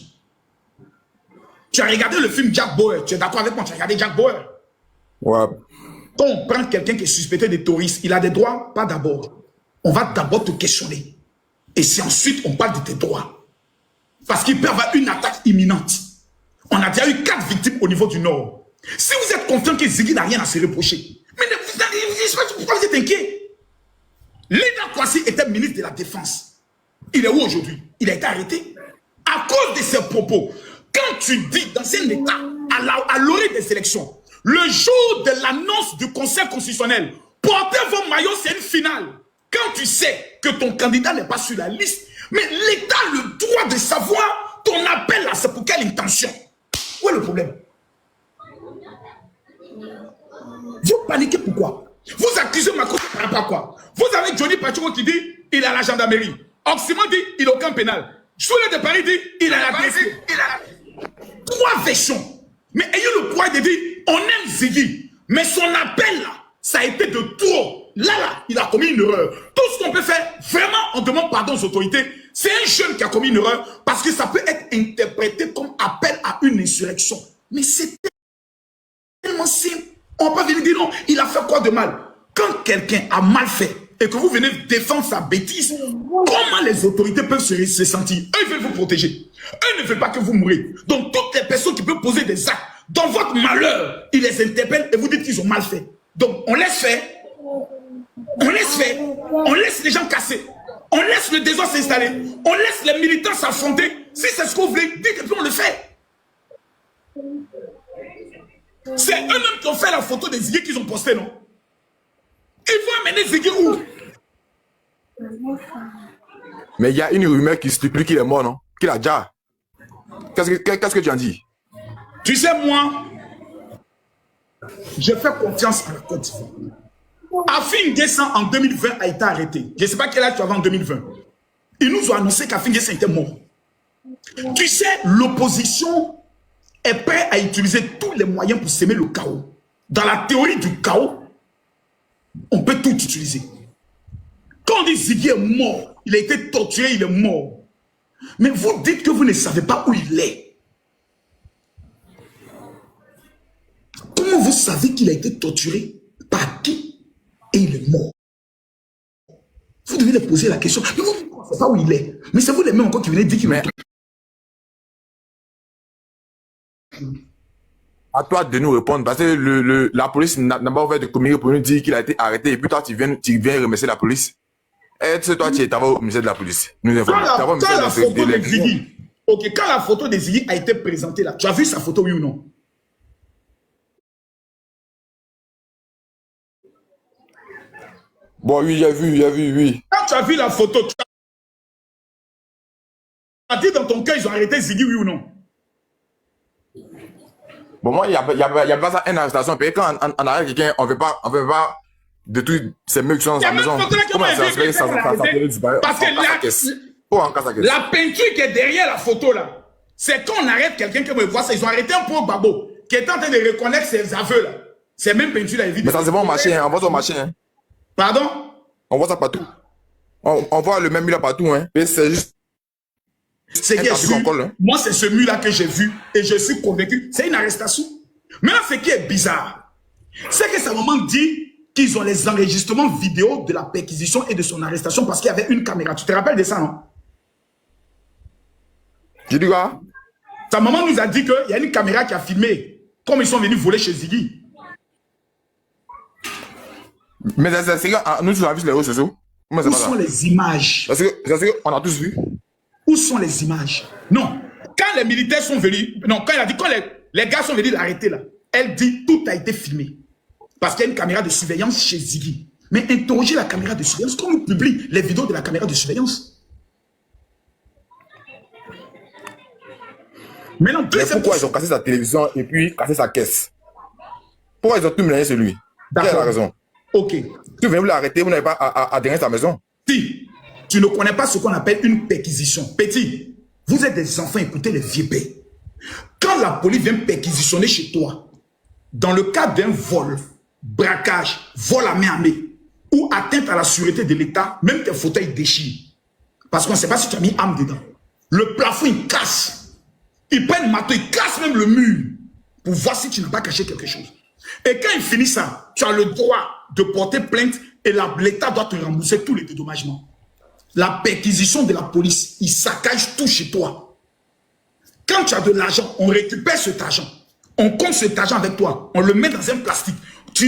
Tu as regardé le film Jack Bauer. Tu es d'accord avec moi? Tu as regardé Jack Bauer? Ouais. Quand on prend quelqu'un qui est suspecté de terrorisme, il a des droits? Pas d'abord. On va d'abord te questionner. Et c'est ensuite on parle de tes droits. Parce qu'il peut y avoir une attaque imminente. On a déjà eu 4 victimes au niveau du Nord. Si vous êtes confiant que Ziggy n'a rien à se reprocher, mais pourquoi vous êtes inquiet? Leda Kwasi était ministre de la Défense. Il est où aujourd'hui? Il a été arrêté. À cause de ses propos, quand tu dis dans un État, à l'orée des élections, le jour de l'annonce du Conseil constitutionnel, portez vos maillots, c'est une finale. Quand tu sais que ton candidat n'est pas sur la liste, mais l'État a le droit de savoir ton appel là, c'est pour quelle intention? Où est le problème? Vous paniquez pourquoi? Vous accusez Makoto par rapport à quoi? Vous avez Johnny Pachoko qui dit il est à la gendarmerie. Oxymon dit il n'a aucun pénal. Soule de Paris dit il est à la DSP. 3 versions. Mais ayez le courage de dire on aime Ziggy, mais son appel là, ça a été de trop. Là, il a commis une erreur. Tout ce qu'on peut faire, vraiment, on demande pardon aux autorités. C'est un jeune qui a commis une erreur parce que ça peut être interprété comme appel à une insurrection. Mais c'est tellement simple. On ne va pas venir dire non, il a fait quoi de mal? Quand quelqu'un a mal fait et que vous venez défendre sa bêtise, comment les autorités peuvent se sentir? Eux, ils veulent vous protéger. Eux ne veulent pas que vous mouriez. Donc, toutes les personnes qui peuvent poser des actes dans votre malheur, ils les interpellent et vous dites qu'ils ont mal fait. Donc, on laisse faire. On laisse faire. On laisse les gens casser. On laisse le désordre s'installer. On laisse les militants s'affronter. Si c'est ce que vous voulez, dites et puis on le fait. C'est eux-mêmes qui ont fait la photo des Ziggy qu'ils ont posté, non? Ils vont amener Ziggy où? Mais il y a une rumeur qui stipule qu'il est mort, non? Qu'il a déjà. Qu'est-ce que tu en dis? Tu sais, moi, je fais confiance à la Côte d'Ivoire. Afin N'Guessan en 2020 a été arrêté. Je ne sais pas quel âge tu avais en 2020. Ils nous ont annoncé qu'Afin N'Guessan était mort. Tu sais, l'opposition est prête à utiliser tous les moyens pour semer le chaos. Dans la théorie du chaos, on peut tout utiliser. Quand on dit Ziggy est mort, il a été torturé, il est mort. Mais vous dites que vous ne savez pas où il est. Comment vous savez qu'il a été torturé? Par qui? Et il est mort. Vous devez leur poser la question. Mais vous ne savez pas où il est. Mais c'est vous les mêmes encore qui venez dire qu'il est. à toi de nous répondre parce que la police n'a pas ouvert de communiqué pour nous dire qu'il a été arrêté et puis toi tu viens remercier la police. Et c'est toi qui es au ministère de la police. Nous informer. Quand la photo de Ziggy, ok, quand la photo de Ziggy a été présentée là, tu as vu sa photo, oui ou non? Bon, oui, j'ai vu, oui. Quand tu as vu la photo, tu as dit dans ton cœur, ils ont arrêté Ziggy, oui ou non? Bon, moi, il n'y a pas ça, une arrestation. Puis quand on arrête quelqu'un, on ne veut pas détruire ces mecs qui sont dans sa maison. Comment ça se fait ça disparaît? Parce que la peinture qui est derrière la photo là, c'est quand on arrête quelqu'un qui veut voir ça. Ils ont arrêté un pauvre babo qui est en train de reconnaître ses aveux là. Ces mêmes peintures là, évidemment. Mais ça, c'est bon au marché, hein. On voit ça au marché. Hein. Pardon? On voit ça partout. On voit le même mur là partout. Hein. C'est juste. C'est qui est sûr, moi, c'est ce mur là que j'ai vu et je suis convaincu. C'est une arrestation. Maintenant, ce qui est bizarre, c'est que sa maman dit qu'ils ont les enregistrements vidéo de la perquisition et de son arrestation parce qu'il y avait une caméra. Tu te rappelles de ça, non? Tu dis quoi? Sa maman nous a dit qu'il y a une caméra qui a filmé comme ils sont venus voler chez Ziggy. Mais c'est que nous, on a vu les réseaux sociaux. Où sont les images? C'est qu'on a tous vu. Où sont les images? Non. Quand les militaires sont venus, non, quand elle a dit, quand les gars sont venus l'arrêter là, elle dit tout a été filmé. Parce qu'il y a une caméra de surveillance chez Ziggy. Mais interrogez la caméra de surveillance, quand on publie les vidéos de la caméra de surveillance. Maintenant, pourquoi ils ont cassé sa télévision et puis cassé sa caisse? Pourquoi ils ont tout mélangé sur lui? Quelle est la raison? Ok. Tu viens vous l'arrêter, vous n'avez pas à déranger sa maison. Si tu ne connais pas ce qu'on appelle une perquisition. Petit, vous êtes des enfants, écoutez les vieux pères. Quand la police vient perquisitionner chez toi, dans le cadre d'un vol, braquage, vol à main armée, ou atteinte à la sûreté de l'État, même tes fauteuils déchirent. Parce qu'on ne sait pas si tu as mis âme dedans. Le plafond, il casse. Ils prennent marteau, ils cassent même le mur pour voir si tu n'as pas caché quelque chose. Et quand il finit ça, tu as le droit de porter plainte et l'État doit te rembourser tous les dédommagements. La perquisition de la police, il saccage tout chez toi. Quand tu as de l'argent, on récupère cet argent. On compte cet argent avec toi. On le met dans un plastique.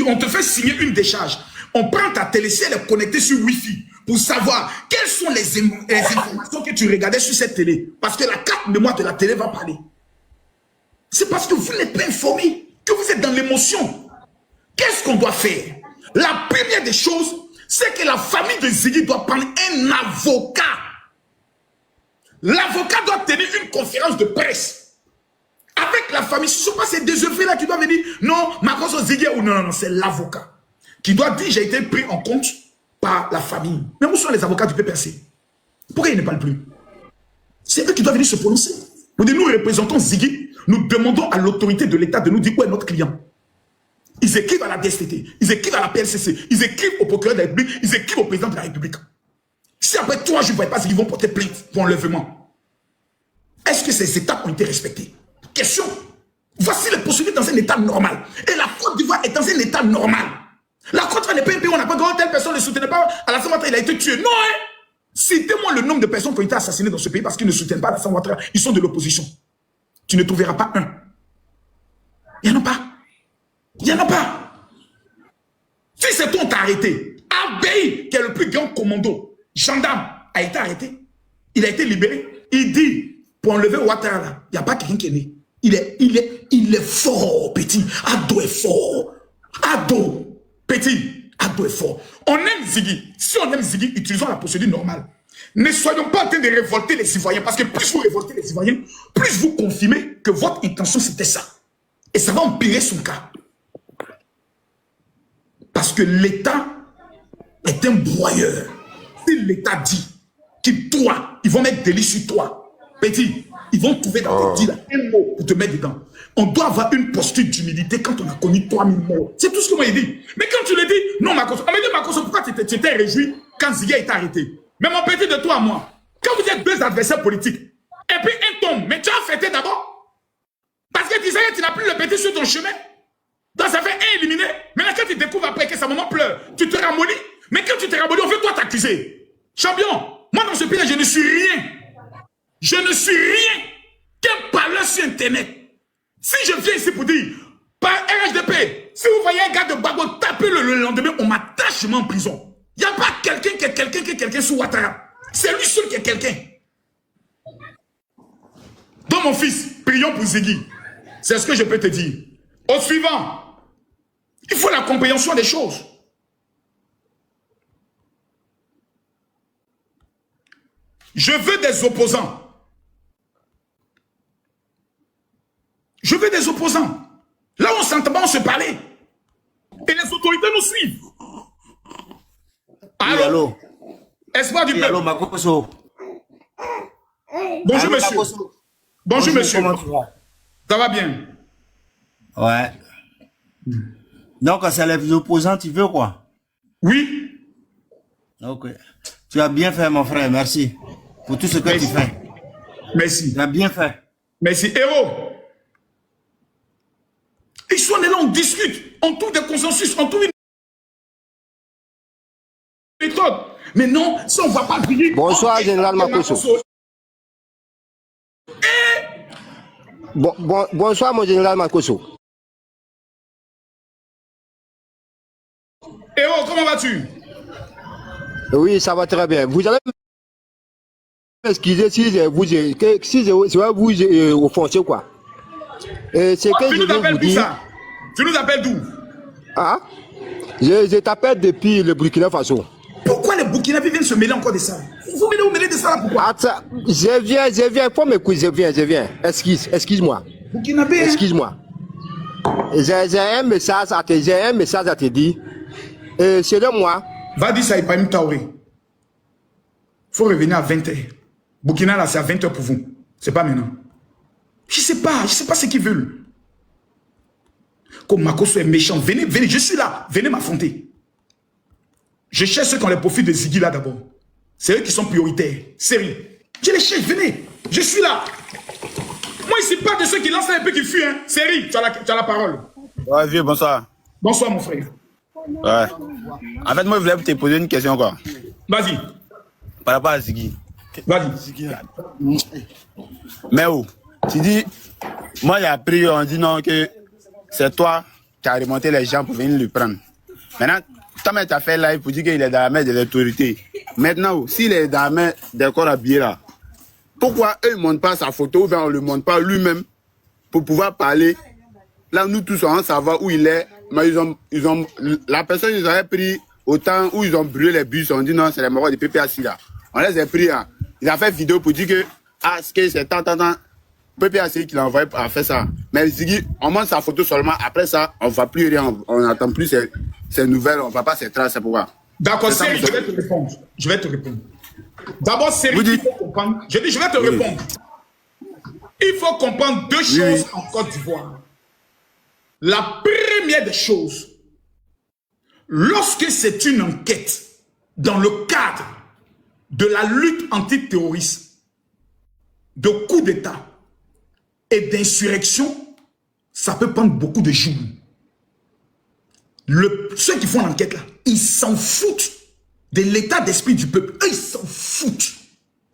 On te fait signer une décharge. On prend ta télé, si elle est connectée sur Wi-Fi, pour savoir quelles sont les informations que tu regardais sur cette télé. Parce que la carte mémoire de la télé va parler. C'est parce que vous n'êtes pas informé, que vous êtes dans l'émotion. Qu'est-ce qu'on doit faire? La première des choses, c'est que la famille de Ziggy doit prendre un avocat. L'avocat doit tenir une conférence de presse avec la famille. Ce ne sont pas ces désœuvrés-là qui doivent venir. Non, Makoso Ziggy ou non, c'est l'avocat qui doit dire j'ai été pris en compte par la famille. Mais où sont les avocats du PPRC? Pourquoi ils ne parlent plus? C'est eux qui doivent venir se prononcer. Vous dites, nous représentons Ziggy, nous demandons à l'autorité de l'État de nous dire où est notre client. Ils écrivent à la DSTT, ils écrivent à la PLCC, ils écrivent au procureur de la République, ils écrivent au président de la République. Si après 3 jours, je ne vois pas s'ils vont porter plainte pour enlèvement, est-ce que ces étapes ont été respectées? Question. Voici les procédures dans un état normal. Et la Côte d'Ivoire est dans un état normal. La Côte d'Ivoire n'est pas un pays où on n'a pas grand telle personne ne soutenait pas à la Ouattara, il a été tué. Non, hein? Citez-moi le nombre de personnes qui ont été assassinées dans ce pays parce qu'ils ne soutiennent pas la Ouattara. Ils sont de l'opposition. Tu ne trouveras pas un. Il n'y en a pas. Il n'y en a pas. Si c'est toi, on t'a arrêté. Abey, qui est le plus grand commando, gendarme, a été arrêté. Il a été libéré. Il dit, pour enlever Ouattara, il n'y a pas quelqu'un qui est né. Il est fort, petit. Ado est fort. Ado, petit. Ado est fort. On aime Ziggy. Si on aime Ziggy, utilisons la procédure normale. Ne soyons pas en train de révolter les Ivoiriens. Parce que plus vous révoltez les Ivoiriens, plus vous confirmez que votre intention, c'était ça. Et ça va empirer son cas. Parce que l'État est un broyeur. Si l'État dit qu'il toi, ils vont mettre délit sur toi, petit, ils vont trouver dans tes deals un mot pour te mettre dedans. On doit avoir une posture d'humilité quand on a connu 3000 morts. C'est tout ce que moi j'ai dit. Mais quand tu le dis, non, Makoso, on m'a dit, Makoso, pourquoi tu t'es réjoui quand Ziggy a été arrêté? Mais mon petit, de toi à moi, quand vous êtes deux adversaires politiques, et puis un tombe, mais tu as fêté d'abord. Parce que tu sais que tu n'as plus le petit sur ton chemin. Donc ça fait un éliminé. Maintenant, quand tu découvres après que sa maman pleure, tu te ramollis. Mais quand tu te ramollis, on veut toi t'accuser. Champion, moi dans ce pays-là, je ne suis rien. Je ne suis rien qu'un parleur sur Internet. Si je viens ici pour dire, SDP. Si vous voyez un gars de Gbagbo taper le lendemain, on m'attache en prison. Il n'y a pas quelqu'un qui est quelqu'un sous Ouattara. C'est lui seul qui est quelqu'un. Donc mon fils, prions pour Ziggy. C'est ce que je peux te dire. Au suivant, il faut la compréhension des choses. Je veux des opposants. Je veux des opposants. Là où on s'entend, on se parlait. Et les autorités nous suivent. Allô? Allô? Espoir du peuple. Allô, Makoso. Bonjour, Allô, monsieur. Makoso. Bonjour, monsieur. Comment tu vas? Ça va bien? Ouais. Donc, c'est les opposants, tu veux quoi? Oui. Ok. Tu as bien fait, mon frère. Merci. Pour tout ce que tu fais. Merci. Tu as bien fait. Merci. Héros. Ils sont là, on discute. On trouve des consensus. On trouve une méthode. Mais non, si on ne va pas briller. Bonsoir, général Makoso. Bonsoir, mon général Makoso. Héros, comment vas-tu? Oui, ça va très bien. Vous allez m'excuser si je vous offensez quoi. C'est que tu nous appelles pour ça? Tu nous appelles d'où? Ah? Je t'appelle depuis le Burkina Faso. Pourquoi les Burkinabés viennent se mêler encore de ça? Vous venez vous mêler de ça là, pourquoi? Attends, je viens, faut m'écouter, je viens. Excuse-moi. Burkinabé. Excuse-moi. J'ai un message à te dire. Selon moi. Va dire ça à Ibrahim Traoré. Il faut revenir à 20h. Burkina là, c'est à 20h pour vous. C'est pas maintenant. Je sais pas ce qu'ils veulent. Comme Makoso est méchant, venez, je suis là, venez m'affronter. Je cherche ceux qui ont les profils de Ziggy là d'abord. C'est eux qui sont prioritaires. Sérieux. Je les cherche, venez. Je suis là. Moi, ici, pas de ceux qui lancent un peu qui fuient. Hein. Sérieux, tu as la parole. Ouais, vieux, bonsoir. Bonsoir, mon frère. Ouais. En fait, moi, je voulais te poser une question, quoi. Vas-y. Par rapport à Ziggy. Vas-y. Mais où? Tu dis, moi, j'ai appris, on dit non, que c'est toi qui as remonté les gens pour venir le prendre. Maintenant, toi-même, tu as fait live pour dire qu'il est dans la main de l'autorité. Maintenant, s'il est dans la main des corps habillés là, pourquoi eux ne montrent pas sa photo ou bien on ne le montre pas lui-même pour pouvoir parler? Là, nous tous, on savoir où il est. Mais la personne, ils avaient pris autant où ils ont brûlé les bus. On dit non, c'est les morts de PPAC là. On les a pris. Hein. Il a fait vidéo pour dire que c'est tant. PPAC qui l'a envoyé à faire ça. Mais Ziggy, on montre sa photo seulement. Après ça, on ne va plus rien. On n'attend plus ces nouvelles. On ne va pas ces traces. C'est pourquoi. D'accord, Série, je vais te répondre. D'abord, Série, il faut comprendre. Je vais te répondre. Il faut comprendre deux choses en Côte d'Ivoire. La première des choses, lorsque c'est une enquête dans le cadre de la lutte antiterroriste, de coup d'État et d'insurrection, ça peut prendre beaucoup de jours. Ceux qui font l'enquête là, ils s'en foutent de l'état d'esprit du peuple. Eux, ils s'en foutent.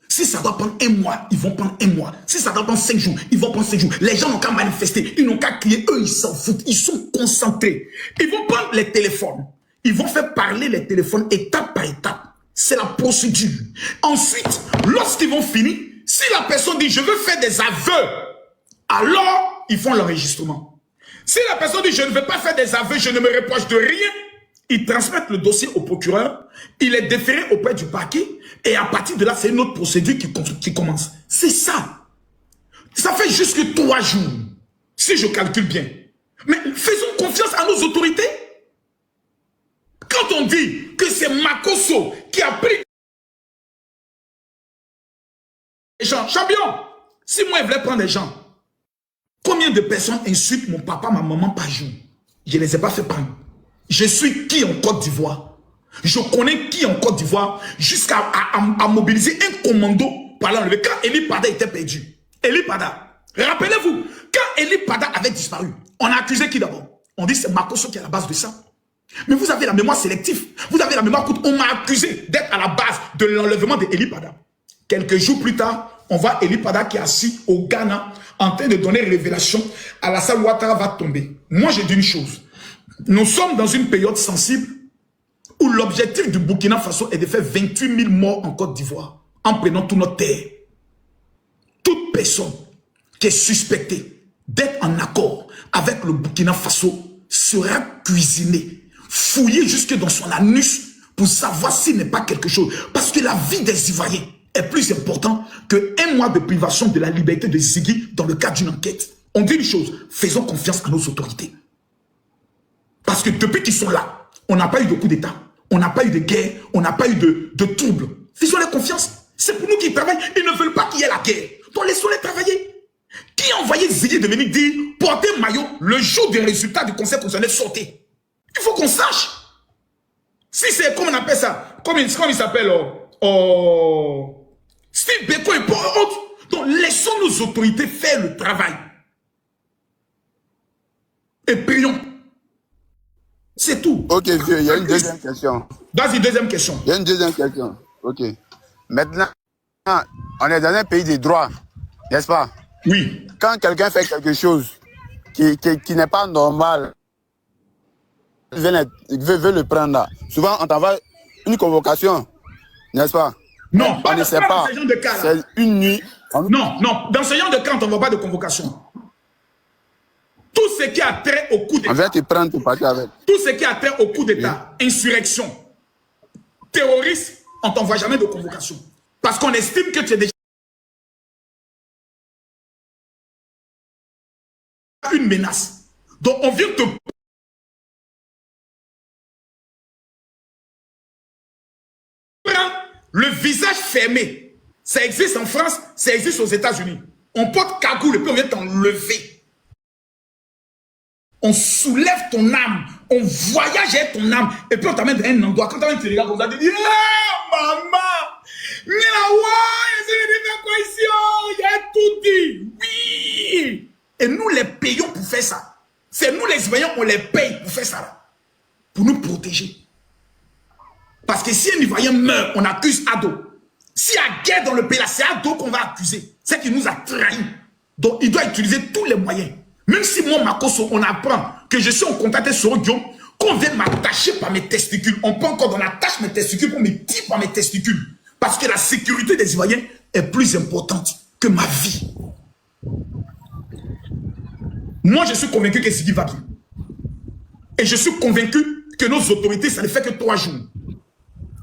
Si ça doit prendre un mois, ils vont prendre un mois. Si ça doit prendre 5 jours, ils vont prendre 5 jours. Les gens n'ont qu'à manifester, ils n'ont qu'à crier. Eux, ils s'en foutent. Ils sont concentrés. Ils vont prendre les téléphones. Ils vont faire parler les téléphones étape par étape. C'est la procédure. Ensuite, lorsqu'ils vont finir, si la personne dit « je veux faire des aveux », alors ils font l'enregistrement. Si la personne dit « je ne veux pas faire des aveux, je ne me reproche de rien », ils transmettent le dossier au procureur, il est déféré auprès du parquet, et à partir de là, c'est une autre procédure qui commence. C'est ça. Ça fait jusque 3 jours, si je calcule bien. Mais faisons confiance à nos autorités. Quand on dit que c'est Makoso qui a pris les gens, champion, si moi je voulais prendre des gens, combien de personnes insultent mon papa, ma maman par jour? Je ne les ai pas fait prendre. Je suis qui en Côte d'Ivoire? Je connais qui en Côte d'Ivoire jusqu'à mobiliser un commando pour l'enlever. Quand Eli Pada était perdu, Eli Pada, rappelez-vous, quand Eli Pada avait disparu, on a accusé qui d'abord? On dit c'est Makoso qui est à la base de ça. Mais vous avez la mémoire sélective. Vous avez la mémoire courte. On m'a accusé d'être à la base de l'enlèvement de Eli Pada. Quelques jours plus tard, on voit Eli Pada qui est assis au Ghana en train de donner révélation. Alassane Ouattara va tomber. Moi, je dis une chose. Nous sommes dans une période sensible où l'objectif du Burkina Faso est de faire 28 000 morts en Côte d'Ivoire en prenant toute notre terre. Toute personne qui est suspectée d'être en accord avec le Burkina Faso sera cuisinée, fouillée jusque dans son anus pour savoir s'il n'est pas quelque chose. Parce que la vie des Ivoiriens est plus importante qu'un mois de privation de la liberté de Ziggy dans le cadre d'une enquête. On dit une chose, faisons confiance à nos autorités. Parce que depuis qu'ils sont là, on n'a pas eu de coup d'État, on n'a pas eu de guerre, on n'a pas eu de troubles. Faisons-les confiance. C'est pour nous qu'ils travaillent. Ils ne veulent pas qu'il y ait la guerre. Donc laissons-les travailler. Qui a envoyé Ziggy de venir dire portez maillot le jour des résultats du conseil constitutionnel sortez? Il faut qu'on sache. Si c'est comme on appelle ça, comme il s'appelle Steve Beko et autres. Donc laissons nos autorités faire le travail. Et prions. C'est tout. Ok, vieux, il y a une deuxième question. Vas-y, deuxième question. Il y a une deuxième question. Ok. Maintenant, on est dans un pays des droits, n'est-ce pas? Oui. Quand quelqu'un fait quelque chose qui n'est pas normal, veut le prendre là. Souvent, on t'envoie une convocation, n'est-ce pas? Non, on ne sait pas. C'est une nuit. Non, non. Dans ce genre de cas, on ne t'envoie pas de convocation. Tout ce qui a trait au coup d'État. On vient te prendre, te partir avec. Tout ce qui a trait au coup d'État, insurrection, terroriste, on ne t'envoie jamais de convocation. Parce qu'on estime que tu es déjà une menace. Donc on vient te prendre le visage fermé. Ça existe en France, ça existe aux États-Unis. On porte cagoule et puis on vient t'enlever. On soulève ton âme, on voyage avec ton âme, et puis on t'amène dans un endroit. Quand tu te regardes, on va te dire maman, il a tout dit. Oui. Et nous les payons pour faire ça. C'est nous les Ivoiriens, on les paye pour faire ça. Là. Pour nous protéger. Parce que si un Ivoirien meurt, on accuse Ado. S'il y a guerre dans le pays, là, c'est Ado qu'on va accuser. C'est qu'il nous a trahis. Donc il doit utiliser tous les moyens. Même si moi, Makoso, on apprend que je suis en contact avec Soro-Guillaume, qu'on vient m'attacher par mes testicules. On peut encore, on attache mes testicules, qu'on me tire par mes testicules. Parce que la sécurité des Ivoiriens est plus importante que ma vie. Moi, je suis convaincu que Ziggy va bien. Et je suis convaincu que nos autorités, ça ne fait que 3 jours.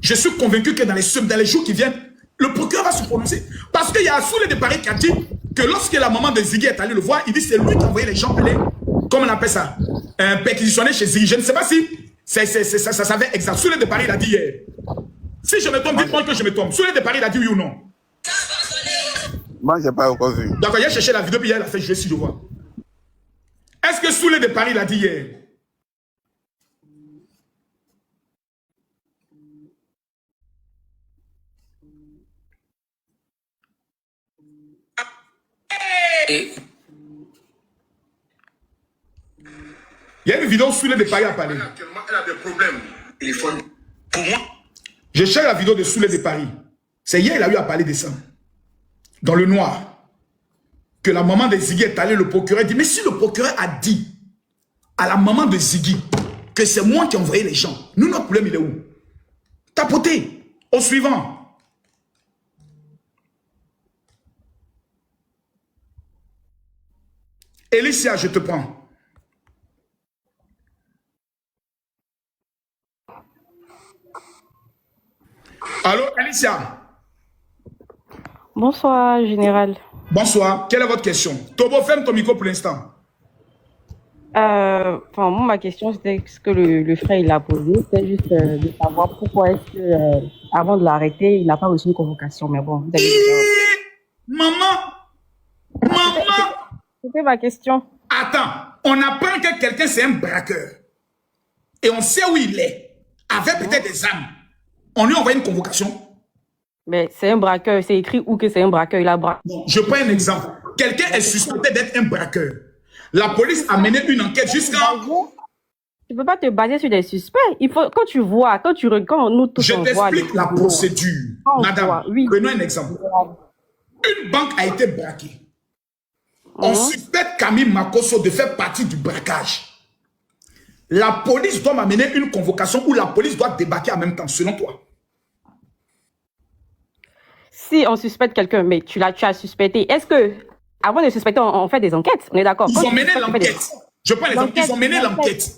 Je suis convaincu que dans les jours qui viennent, le procureur va se prononcer. Parce qu'il y a Soulé de Paris qui a dit que lorsque la maman de Ziggy est allée le voir, il dit c'est lui qui a envoyé les gens aller, comment on appelle ça, perquisitionner chez Ziggy. Je ne sais pas si ça savait exact. Soulé de Paris, il a dit hier. Si je me trompe, dites-moi que je me trompe. Soulé de Paris, il a dit oui ou non. Moi, je n'ai pas encore vu. D'accord, il a cherché la vidéo, puis il a fait jouer si je vois. Est-ce que Soulé de Paris l'a dit hier? Il y a une vidéo Soulé de Paris à parler. Elle a des problèmes. Pour moi. Je cherche la vidéo de Soulé de Paris. C'est hier, il a eu à parler de ça. Dans le noir. Que la maman de Ziggy est allée, le procureur dit, mais si le procureur a dit à la maman de Ziggy que c'est moi qui ai envoyé les gens, nous, notre problème, il est où? Tapoter. Au suivant. Alicia, je te prends. Allô, Alicia. Bonsoir, général. Bonsoir. Quelle est votre question? Tobo, ferme ton micro pour l'instant. Moi, ma question, c'était ce que le frère il a posé. C'était juste de savoir pourquoi est-ce que, avant de l'arrêter, il n'a pas reçu une convocation. Mais bon, vous avez Maman! C'était ma question. Attends, on apprend que quelqu'un c'est un braqueur. Et on sait où il est. Avec peut-être des armes. On lui envoie une convocation. Mais c'est un braqueur. C'est écrit où que c'est un braqueur. Il a braqué. Je prends un exemple. Quelqu'un est suspecté d'être un braqueur. La police a mené une enquête jusqu'à... Tu ne peux pas te baser sur des suspects. Il faut, quand tu vois, quand nous tous je on voit... Je t'explique la procédure. Madame, prenons un exemple. Une banque a été braquée. On suspecte Camille Makosso de faire partie du braquage. La police doit m'amener une convocation où la police doit débarquer en même temps, selon toi. Si on suspecte quelqu'un, mais tu as suspecté, est-ce que, avant de suspecter, on fait des enquêtes? On est d'accord? Ils ont mené l'enquête. Je prends l'exemple, ils ont mené l'enquête.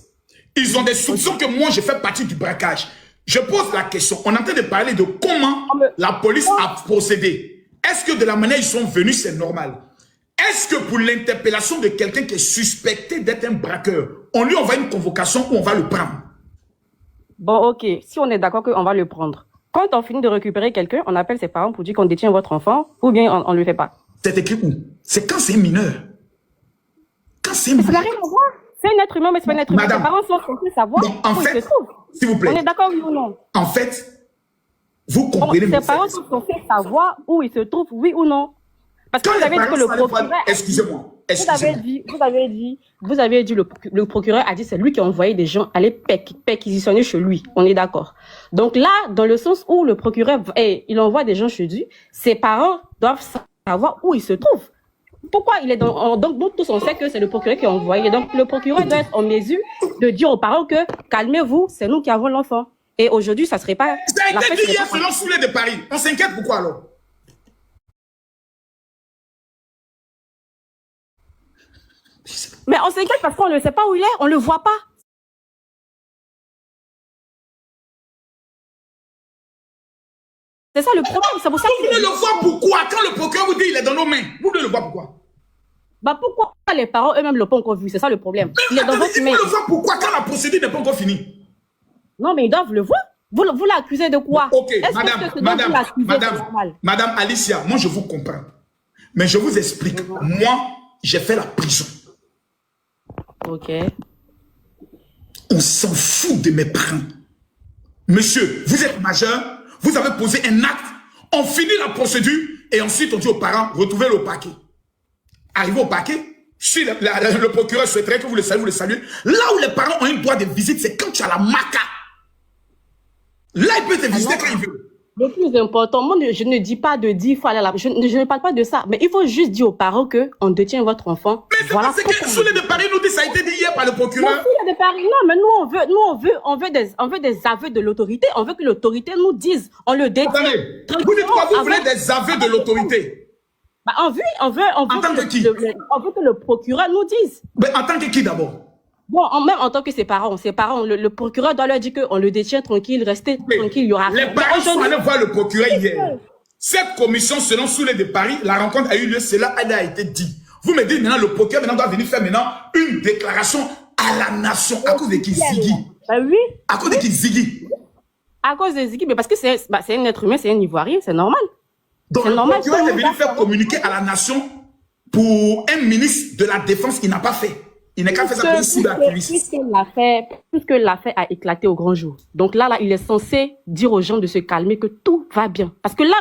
Ils ont des soupçons que moi, j'ai fait partie du braquage. Je pose la question. On est en train de parler de comment la police a procédé. Est-ce que de la manière ils sont venus, c'est normal? Est-ce que pour l'interpellation de quelqu'un qui est suspecté d'être un braqueur, on lui envoie une convocation ou on va le prendre? Bon, ok. Si on est d'accord qu'on va le prendre. Quand on finit de récupérer quelqu'un, on appelle ses parents pour dire qu'on détient votre enfant ou bien on ne le fait pas. C'est écrit où? C'est quand c'est un mineur. Quand c'est un mineur. Ça n'a rien à voir. C'est un être humain, mais c'est pas un être humain. Madame, les parents sont censés savoir en où fait, ils se trouvent. s'il vous plaît. On est d'accord, oui ou non? En fait, vous comprenez. Les parents sont censés savoir où ils se trouvent, oui ou non? Parce que vous avez dit que le procureur... Excusez-moi. Vous avez dit le procureur a dit c'est lui qui a envoyé des gens aller perquisitionner chez lui. On est d'accord. Donc là, dans le sens où le procureur, il envoie des gens chez lui, ses parents doivent savoir où il se trouve. Pourquoi il est dans... Donc nous tous on sait que c'est le procureur qui a envoyé. Donc le procureur doit être en mesure de dire aux parents que calmez-vous, c'est nous qui avons l'enfant. Et aujourd'hui, ça serait pas... Ça a été dit hier selon Soulé de Paris. On s'inquiète pourquoi alors? Mais on s'inquiète parce qu'on ne sait pas où il est, on ne le voit pas. C'est ça le problème, c'est pour ça que... Vous ne le voyez pourquoi? Quand le procureur vous dit il est dans nos mains, vous ne le voyez pourquoi? Bah pourquoi les parents eux-mêmes ne l'ont pas encore vu? C'est ça le problème. Il est dans votre main. Vous le voyez pourquoi quand la procédure n'est pas encore finie? Non mais ils doivent le voir. Vous l'accusez de quoi? Ok, madame Alicia, moi je vous comprends. Mais je vous explique. Moi, j'ai fait la prison. Ok. On s'en fout de mes parents. Monsieur, vous êtes majeur, vous avez posé un acte, on finit la procédure et ensuite on dit aux parents, retrouvez le paquet. Arrivé au paquet, si le procureur souhaiterait que vous le saluez. Là où les parents ont un droit de visite, c'est quand tu as la maca. Là, il peut te visiter quand il veut. Le plus important, moi, je ne dis pas de 10 fois, je ne parle pas de ça, mais il faut juste dire aux parents qu'on détient votre enfant. Mais voilà, c'est que Soulé de Paris nous dit, ça a été dit hier par le procureur. Soulé de Paris, non, mais nous, on veut des aveux de l'autorité, on veut que l'autorité nous dise, on le détient. Attendez, vous dites quoi, vous voulez des aveux de l'autorité? Bah, on veut que le procureur nous dise. Mais en tant que qui d'abord? Bon, même en tant que ses parents, le procureur doit leur dire qu'on le détient tranquille, restez tranquille, il y aura rien. Les parents sont allés voir le procureur hier. Cette commission, selon Soulé de Paris, la rencontre a eu lieu, cela a été dit. Vous me dites maintenant, le procureur doit venir faire maintenant une déclaration à la nation. À cause de qui? Ziggy. Oui. À cause de qui? Ziggy. À cause de Ziggy, mais parce que c'est un être humain, c'est un Ivoirien, c'est normal. Donc le procureur est venu faire communiquer à la nation pour un ministre de la Défense qui n'a pas fait. Il n'est qu'à faire ça sous l'activiste. Puisque l'affaire a éclaté au grand jour. Donc là, il est censé dire aux gens de se calmer, que tout va bien. Parce que là,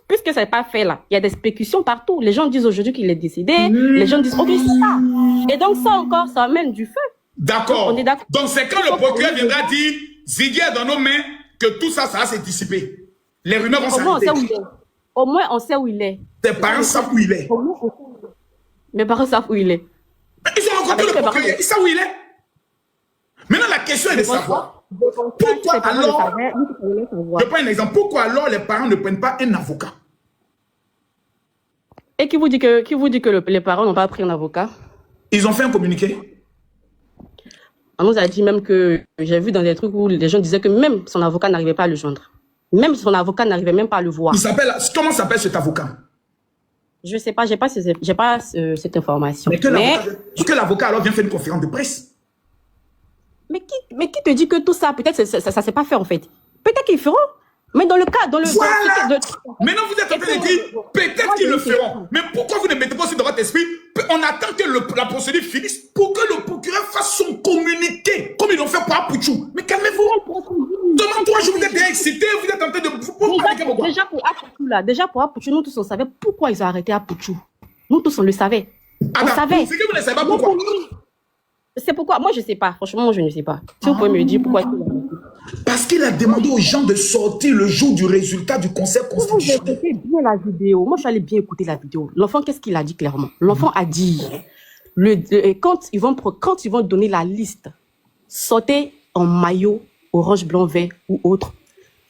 puisque ça n'est pas fait là, il y a des spéculations partout. Les gens disent aujourd'hui qu'il est décédé. Les gens disent, ok, c'est ça. Et donc ça encore, ça amène du feu. D'accord. Donc c'est quand le procureur viendra dire, Ziggy est dans nos mains, que tout ça, ça va se dissiper. Les rumeurs vont s'arrêter. Au moins, on sait où il est. Tes parents savent où il est. Mes parents savent où il est. Ils ont rencontré le procureur, ils savent où il est. Maintenant, la question est de savoir pourquoi alors, je prends un exemple, pourquoi alors les parents ne prennent pas un avocat? Et qui vous dit que les parents n'ont pas pris un avocat? Ils ont fait un communiqué. On nous a dit même que, j'ai vu dans des trucs où les gens disaient que même son avocat n'arrivait pas à le joindre. Même son avocat n'arrivait même pas à le voir. Comment s'appelle cet avocat? Je sais pas, j'ai pas cette information. Mais que l'avocat alors vient faire une conférence de presse. Mais qui te dit que tout ça, peut-être ça s'est pas fait en fait. Peut-être qu'ils feront. Mais dans le cas, voilà. Maintenant vous êtes en train de dire, peut-être qu'ils le feront. Mais pourquoi vous ne mettez pas aussi dans votre esprit, on attend que la procédure finisse pour que le procureur fasse son communiqué, comme ils l'ont fait pour Apouchou. Mais calmez-vous. Demain 3 jours, vous êtes excité, vous êtes en train de... Déjà pour Apouchou, nous tous on savait pourquoi ils ont arrêté Apouchou. Nous tous on le savait. On savait. C'est que vous ne savez pas pourquoi. C'est pourquoi. Moi je sais pas. Franchement, moi je ne sais pas. Si vous pouvez me dire pourquoi. Parce qu'il a demandé aux gens de sortir le jour du résultat du conseil constitutionnel. J'ai écouté bien la vidéo. Moi, je suis allée bien écouter la vidéo. L'enfant, qu'est-ce qu'il a dit clairement? L'enfant a dit, quand ils vont donner la liste, sortez en maillot, orange, blanc, vert ou autre.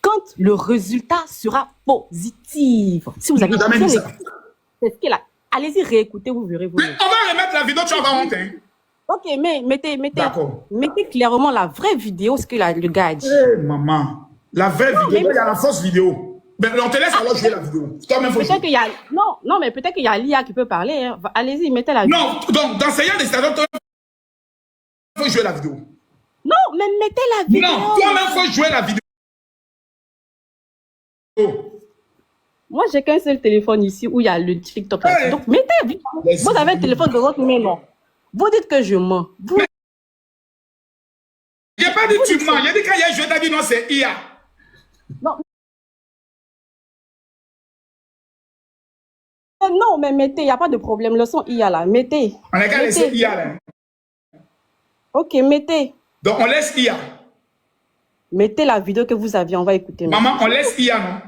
Quand le résultat sera positif. Si vous avez bien écouté, c'est ce qu'il a. Allez-y réécouter, vous verrez. On va remettre la vidéo, tu vas voir honte. Hein. Ok, mais mettez clairement la vraie vidéo, ce que le gars a dit. Hey, maman, la vraie vidéo, il y a la fausse vidéo. Ben, on te laisse alors jouer la vidéo. Peut-être qu'il y a... Non, mais peut-être qu'il y a l'IA qui peut parler. Hein. Allez-y, mettez la vidéo. Non, donc, d'enseignant des stations, il faut jouer la vidéo. Non, mais mettez la vidéo. Non, toi-même, il faut jouer la vidéo. Moi, j'ai qu'un seul téléphone ici où il y a le TikTok. Hey. Donc, mettez. Vous avez un téléphone de votre main, non? Vous dites que je mens. Je n'ai pas dit tu mens. J'ai dit quand il y a joué, tu as dit non, c'est IA. Non. Non, mais mettez, il n'y a pas de problème. Le son IA là, mettez. On a qu'à laisser IA là. Ok, mettez. Donc on laisse IA. Mettez la vidéo que vous aviez, on va écouter. Maman, on laisse IA, non?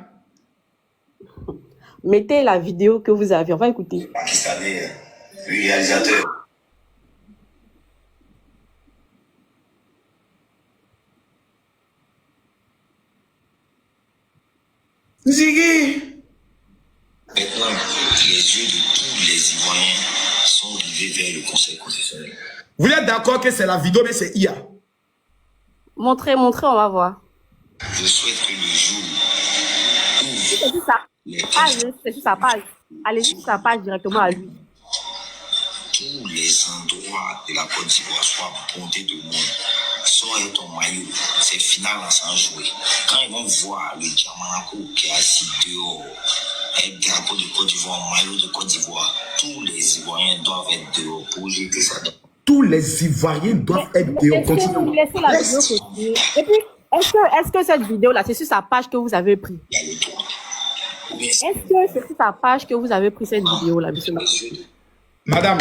Mettez la vidéo que vous aviez, on va écouter. Pakistanais, le réalisateur. Ziggy. Maintenant, les yeux de tous les Ivoiriens sont rivés vers le Conseil constitutionnel. Vous êtes d'accord que c'est la vidéo, mais c'est IA? Montrez, on va voir. Je souhaite que le jour où... C'est sur ça. C'est sur sa page. Allez sur sa page directement à lui. Tous les endroits de la Côte d'Ivoire soient bondés de monde. Sors ton maillot, c'est final sans jouer. Quand ils vont voir le Diamanako qui est assis dehors, avec le drapeau de Côte d'Ivoire, maillot de Côte d'Ivoire, tous les Ivoiriens doivent être dehors pour jeter ça. Tous les Ivoiriens doivent être dehors. Est-ce que vous laissez la vidéo continuer? Et puis, est-ce que cette vidéo-là, c'est sur sa page que vous avez pris? Est-ce que c'est sur sa page que vous avez pris cette vidéo-là, monsieur? Madame,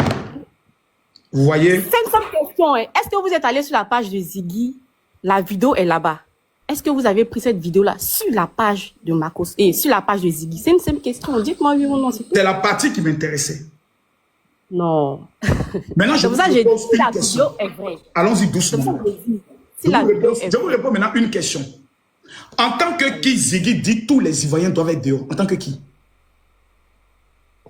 vous voyez? C'est une simple question. Hein. Est-ce que vous êtes allé sur la page de Ziggy? La vidéo est là-bas. Est-ce que vous avez pris cette vidéo-là sur la page de Marcos et sur la page de Ziggy? C'est une simple question. Dites-moi oui ou non. C'est la partie qui m'intéressait. Non. Maintenant, je vous pose une question. Allons-y doucement. Je vous réponds maintenant une question. En tant que qui Ziggy dit tous les Ivoiriens doivent être dehors? En tant que qui?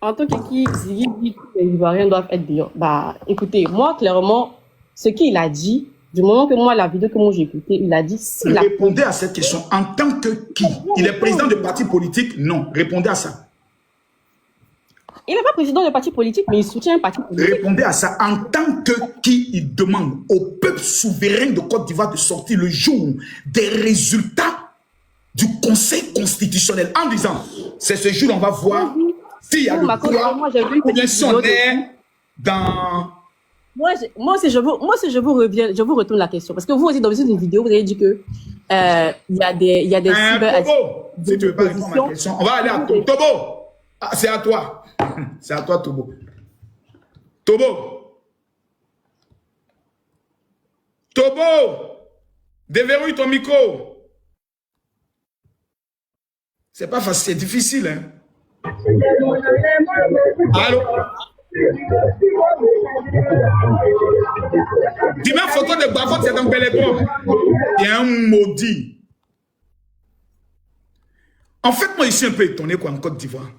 En tant que qui Ziggy dit tous les Ivoiriens doivent être dehors? Bah, écoutez, moi, clairement, ce qu'il a dit, du moment que moi, la vidéo que moi j'ai écoutée, il a dit... Répondez à cette question. En tant que qui? Il est président de parti politique? Non. Répondez à ça. Il n'est pas président de parti politique, mais il soutient un parti politique. Répondez à ça. En tant que qui il demande au peuple souverain de Côte d'Ivoire de sortir le jour des résultats du Conseil constitutionnel en disant, c'est ce jour on va voir s'il y a le droit ou bien si on est dans... Moi aussi, je vous retourne la question. Parce que vous aussi, dans une vidéo, vous avez dit que il y a des cyber... Tobo, si tu ne veux pas répondre à ma question, on va aller à Tobo. Ah, c'est à toi. C'est à toi, Tobo. Tobo. Déverrouille ton micro. C'est pas facile, c'est difficile. Hein? Allô? Dis-moi photo de Bafot, c'est dans Bélégon. Il y a un maudit. En fait, moi, je suis un peu étonné quoi, en Côte d'Ivoire.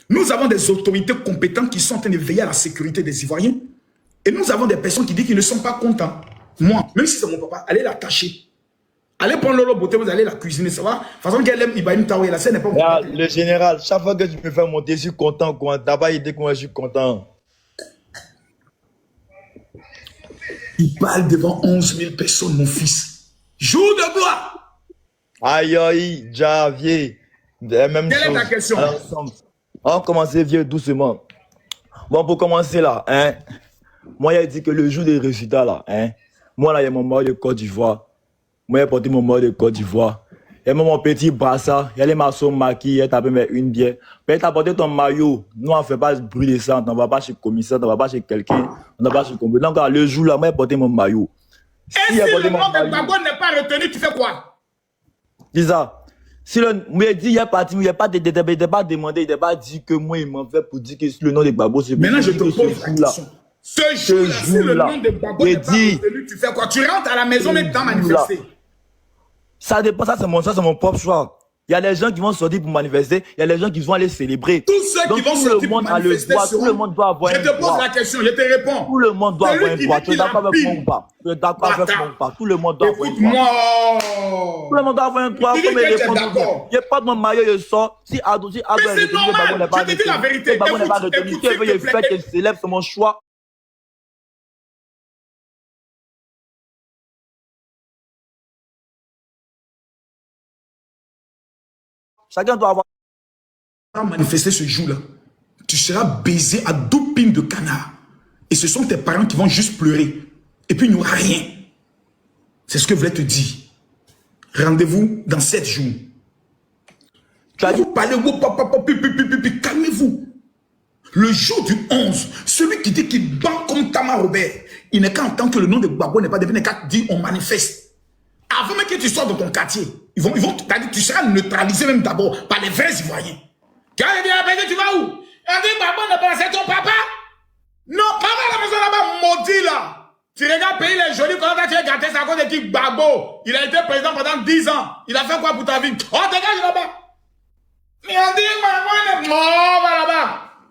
Nous avons des autorités compétentes qui sont en train de veiller à la sécurité des Ivoiriens. Et nous avons des personnes qui disent qu'ils ne sont pas contents. Moi, même si c'est mon papa, allez la cacher. Allez prendre l'eau beauté, vous allez la cuisiner, ça va? De toute façon, qu'elle aime Ibrahim Traoré, la scène n'est pas... Ah, le général, chaque fois que tu me fais monter, je suis content. D'abord, il dit que moi, je suis content. Il parle devant 11 000 personnes, mon fils. Jour de gloire. Aïe, aïe, Javier. Même Quelle est ta question? On commence vieux doucement. Bon, pour commencer là, hein, moi, il a dit que le jour des résultats là, hein, moi là, il y a mon mari de Côte d'Ivoire. Moi, j'ai porté mon mari de Côte d'Ivoire. Il y a mon petit brassard, il y a les maçons maquillés, il a tapé une bière. Mais tu as porté ton maillot. Nous, on ne fait pas brûler ça, on ne va pas chez le commissaire, on ne va pas chez quelqu'un, on ne va pas chez le commissaire. Donc, le jour là, moi, j'ai porté mon maillot. Et si le nom de Gbagbo n'est pas retenu, tu fais quoi? Dis ça. Si le, moi, il dit, il n'y a pas demandé, il n'a pas dit que moi, il m'en fait pour dire que le nom de Gbagbo, c'est Maintenant, je te pose la question. Ce jour-là, si le nom de Gbagbo n'est pas retenu, tu fais quoi? Tu rentres à la maison, mais tu as manifesté. Ça dépend, ça c'est mon propre choix. Il y a les gens qui vont sortir pour manifester, il y a les gens qui vont aller célébrer. Tous ceux qui vont sortir pour manifester tout le monde doit avoir un droit. Je te pose la question, je te réponds. Tout le monde doit avoir un droit. Tu es d'accord avec moi ou pas? Tu es d'accord avec moi ou pas? Tout le monde doit avoir un droit. Tout le monde doit avoir un droit. Il n'y a pas de mon maillot, je sors. Si Ado est retenu, Gbagbo n'est pas retenu. Gbagbo n'est pas retenu. Si elle veut le faire qu'elle célèbre, c'est mon choix. Chacun doit avoir. Manifester ce jour-là, tu seras baisé à 12 pines de canard. Et ce sont tes parents qui vont juste pleurer. Et puis il n'y aura rien. C'est ce que je voulais te dire. Rendez-vous dans 7 jours. Tu as dit parler, calmez-vous. Le jour du 11, celui qui dit qu'il bat comme Tama Robert, il n'est qu'à entendre que le nom de Gbagbo n'est pas devenu, qu'à dire on manifeste. Avant même que tu sois dans ton quartier, ils vont tu seras neutralisé même d'abord par les vrais Ivoiriens. Quand il dit à la tu vas où? Il dit Gbagbo n'est pas c'est ton papa? Non, papa à la maison là-bas maudit là. Tu regardes pays les jolis quand tu as gâté sa cause de qui Gbagbo. Il a été président pendant 10 ans. Il a fait quoi pour ta vie? Oh, dégage là-bas. Mais on dit Gbagbo n'est mort, va là-bas.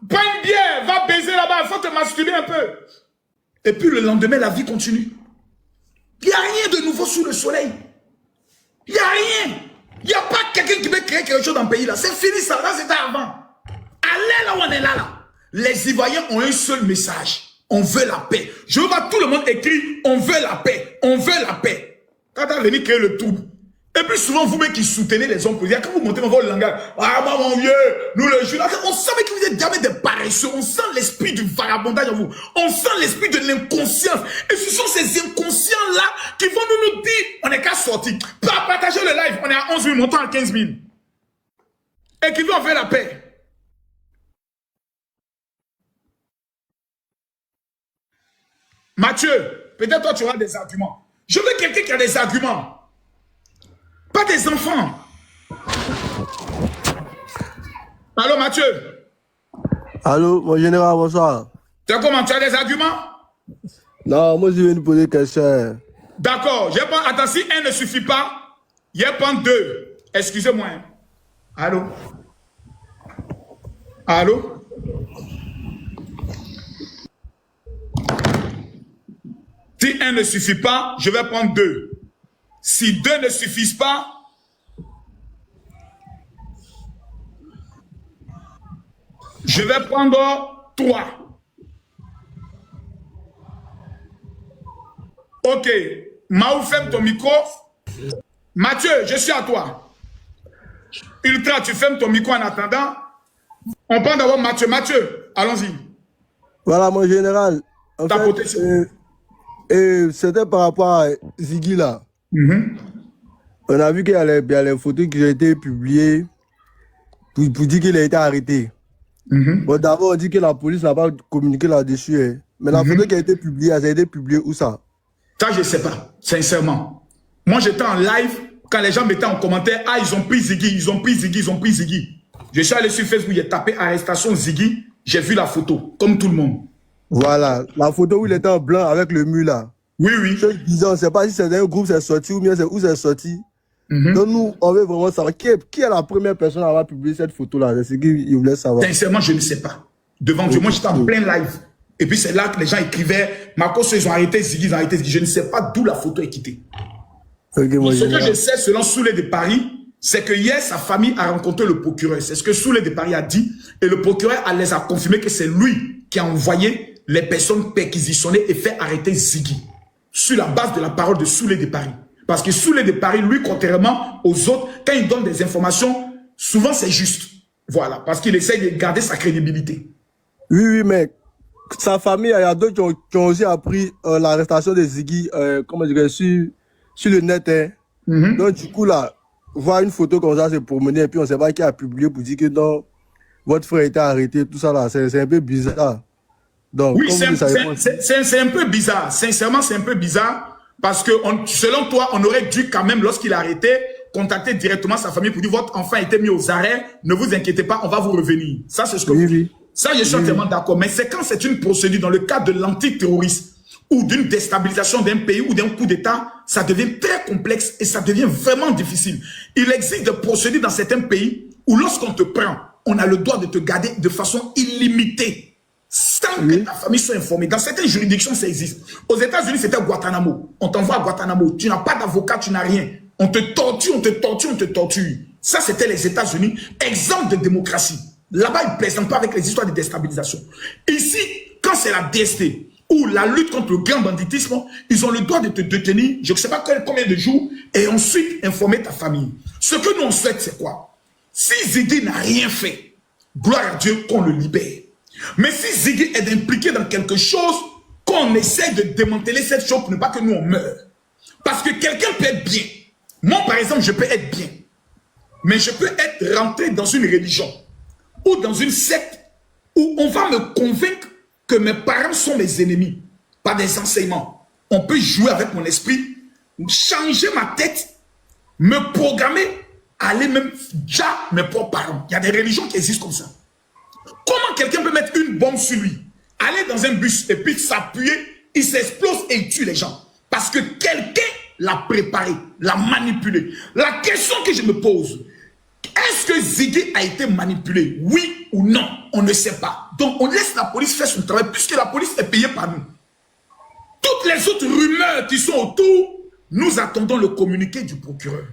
Prends une bière, va baiser là-bas. Il faut te masturber un peu. Et puis le lendemain, la vie continue. Il n'y a rien de nouveau sous le soleil. Il n'y a rien. Il n'y a pas quelqu'un qui veut créer quelque chose dans le pays là. C'est fini ça. Là, c'était avant. Allez là où on est là. Les Ivoiriens ont un seul message. On veut la paix. Je veux voir tout le monde écrire on veut la paix. On veut la paix. Quand on venu créer le trouble. Et puis souvent, vous-même qui soutenez les hommes politiques, quand vous montez dans votre langage, ah, moi, mon vieux, nous le juges, on savait que vous êtes jamais des paresseux, on sent l'esprit du vagabondage en vous, on sent l'esprit de l'inconscience. Et ce sont ces inconscients-là qui vont nous dire, on n'est qu'à sortir. Pas partager le live, on est à 11 000, montons à 15 000. Et qui vont faire la paix. Mathieu, peut-être toi tu auras des arguments. Je veux quelqu'un qui a des arguments. Pas des enfants. Allô, Mathieu? Allô, mon général, bonsoir. Tu as comment? Tu as des arguments? Non, moi, je viens de poser une question. D'accord. Attends, si un ne suffit pas, je vais prendre 2. Excusez-moi. Allô? Allô? Si un ne suffit pas, je vais prendre 2. Si 2 ne suffisent pas, je vais prendre 3. Ok. Maou, ferme ton micro. Mathieu, je suis à toi. Ultra, tu fermes ton micro en attendant. On prend d'abord Mathieu. Mathieu, allons-y. Voilà, mon général. En fait, c'était par rapport à Ziggy là. On a vu qu'il y a les photos qui ont été publiées pour dire qu'il a été arrêté. Bon, d'abord, on dit que la police n'a pas communiqué là-dessus. Hein. Mais la photo qui a été publiée, elle a été publiée où ça? Ça, je ne sais pas, sincèrement. Moi, j'étais en live, quand les gens mettaient en commentaire, ah, ils ont pris Ziggy, ils ont pris Ziggy, ils ont pris Ziggy. Je suis allé sur Facebook, j'ai tapé arrestation Ziggy, j'ai vu la photo, comme tout le monde. Voilà, la photo où il était en blanc avec le mur là. Oui, oui. On ne sait pas si c'est un groupe c'est sorti ou bien c'est où c'est sorti. Donc nous, on veut vraiment savoir qui est la première personne à avoir publié cette photo-là. C'est ce qu'il voulait savoir. Sincèrement, je ne sais pas. Devant Dieu, moi j'étais en plein live. Et puis c'est là que les gens écrivaient, Marcos, ils ont arrêté Ziggy, ils ont arrêté Ziggy. Je ne sais pas d'où la photo est quittée. Okay, ce que je sais, selon Souley de Paris, c'est que hier, sa famille a rencontré le procureur. C'est ce que Souley de Paris a dit. Et le procureur les a confirmé que c'est lui qui a envoyé les personnes perquisitionnées et fait arrêter Ziggy. Sur la base de la parole de Souley de Paris. Parce que Souley de Paris, lui, contrairement aux autres, quand il donne des informations, souvent c'est juste. Voilà. Parce qu'il essaie de garder sa crédibilité. Oui, oui, mais sa famille, il y a d'autres qui ont aussi appris l'arrestation de Ziggy, comment dire, sur le net. Hein. Donc, du coup, là, voir une photo comme ça, c'est pour mener, et puis on ne sait pas qui a publié pour dire que non, votre frère a été arrêté, tout ça là, c'est un peu bizarre. Donc, oui, c'est un peu bizarre. Sincèrement, c'est un peu bizarre parce que selon toi, on aurait dû quand même, lorsqu'il a arrêté, contacter directement sa famille pour dire votre enfant a été mis aux arrêts, ne vous inquiétez pas, on va vous revenir. Ça, c'est ce que vous dites. Ça, je suis entièrement d'accord. Mais c'est quand c'est une procédure dans le cadre de l'antiterrorisme ou d'une déstabilisation d'un pays ou d'un coup d'État, ça devient très complexe et ça devient vraiment difficile. Il existe des procédures dans certains pays où lorsqu'on te prend, on a le droit de te garder de façon illimitée sans que ta famille soit informée. Dans certaines juridictions, ça existe. Aux États-Unis, c'était Guantanamo. On t'envoie à Guantanamo. Tu n'as pas d'avocat, tu n'as rien. On te torture, on te torture, on te torture. Ça, c'était les États-Unis. Exemple de démocratie. Là-bas, ils ne plaisantent pas avec les histoires de déstabilisation. Ici, quand c'est la DST ou la lutte contre le grand banditisme, ils ont le droit de te détenir, je ne sais pas combien de jours, et ensuite informer ta famille. Ce que nous on souhaite, c'est quoi? Si Ziggy n'a rien fait, gloire à Dieu qu'on le libère. Mais si Ziggy est impliqué dans quelque chose, qu'on essaie de démanteler cette chose pour ne pas que nous on meure. Parce que quelqu'un peut être bien. Moi, par exemple, je peux être bien. Mais je peux être rentré dans une religion ou dans une secte où on va me convaincre que mes parents sont mes ennemis par des enseignements. On peut jouer avec mon esprit, changer ma tête, me programmer, aller même déjà mes propres parents. Il y a des religions qui existent comme ça. Comment quelqu'un peut mettre une bombe sur lui, aller dans un bus et puis s'appuyer, il s'explose et il tue les gens? Parce que quelqu'un l'a préparé, l'a manipulé. La question que je me pose, est-ce que Ziggy a été manipulé? Oui ou non? On ne sait pas. Donc on laisse la police faire son travail puisque la police est payée par nous. Toutes les autres rumeurs qui sont autour, nous attendons le communiqué du procureur.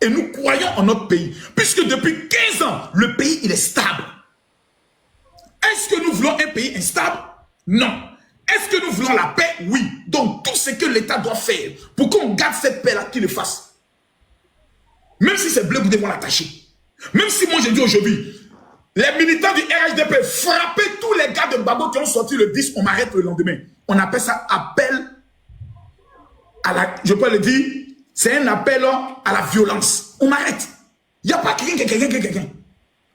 Et nous croyons en notre pays. Puisque depuis 15 ans, le pays il est stable. Est-ce que nous voulons un pays instable? Non. Est-ce que nous voulons la paix? Oui. Donc tout ce que l'État doit faire pour qu'on garde cette paix-là, qu'il le fasse. Même si c'est bleu, vous devez l'attacher. Même si moi je dis aujourd'hui, les militants du RHDP frappaient tous les gars de Babo qui ont sorti le 10, on m'arrête le lendemain. On appelle ça appel à la... Je peux le dire, c'est un appel à la violence. On m'arrête. Il n'y a pas quelqu'un.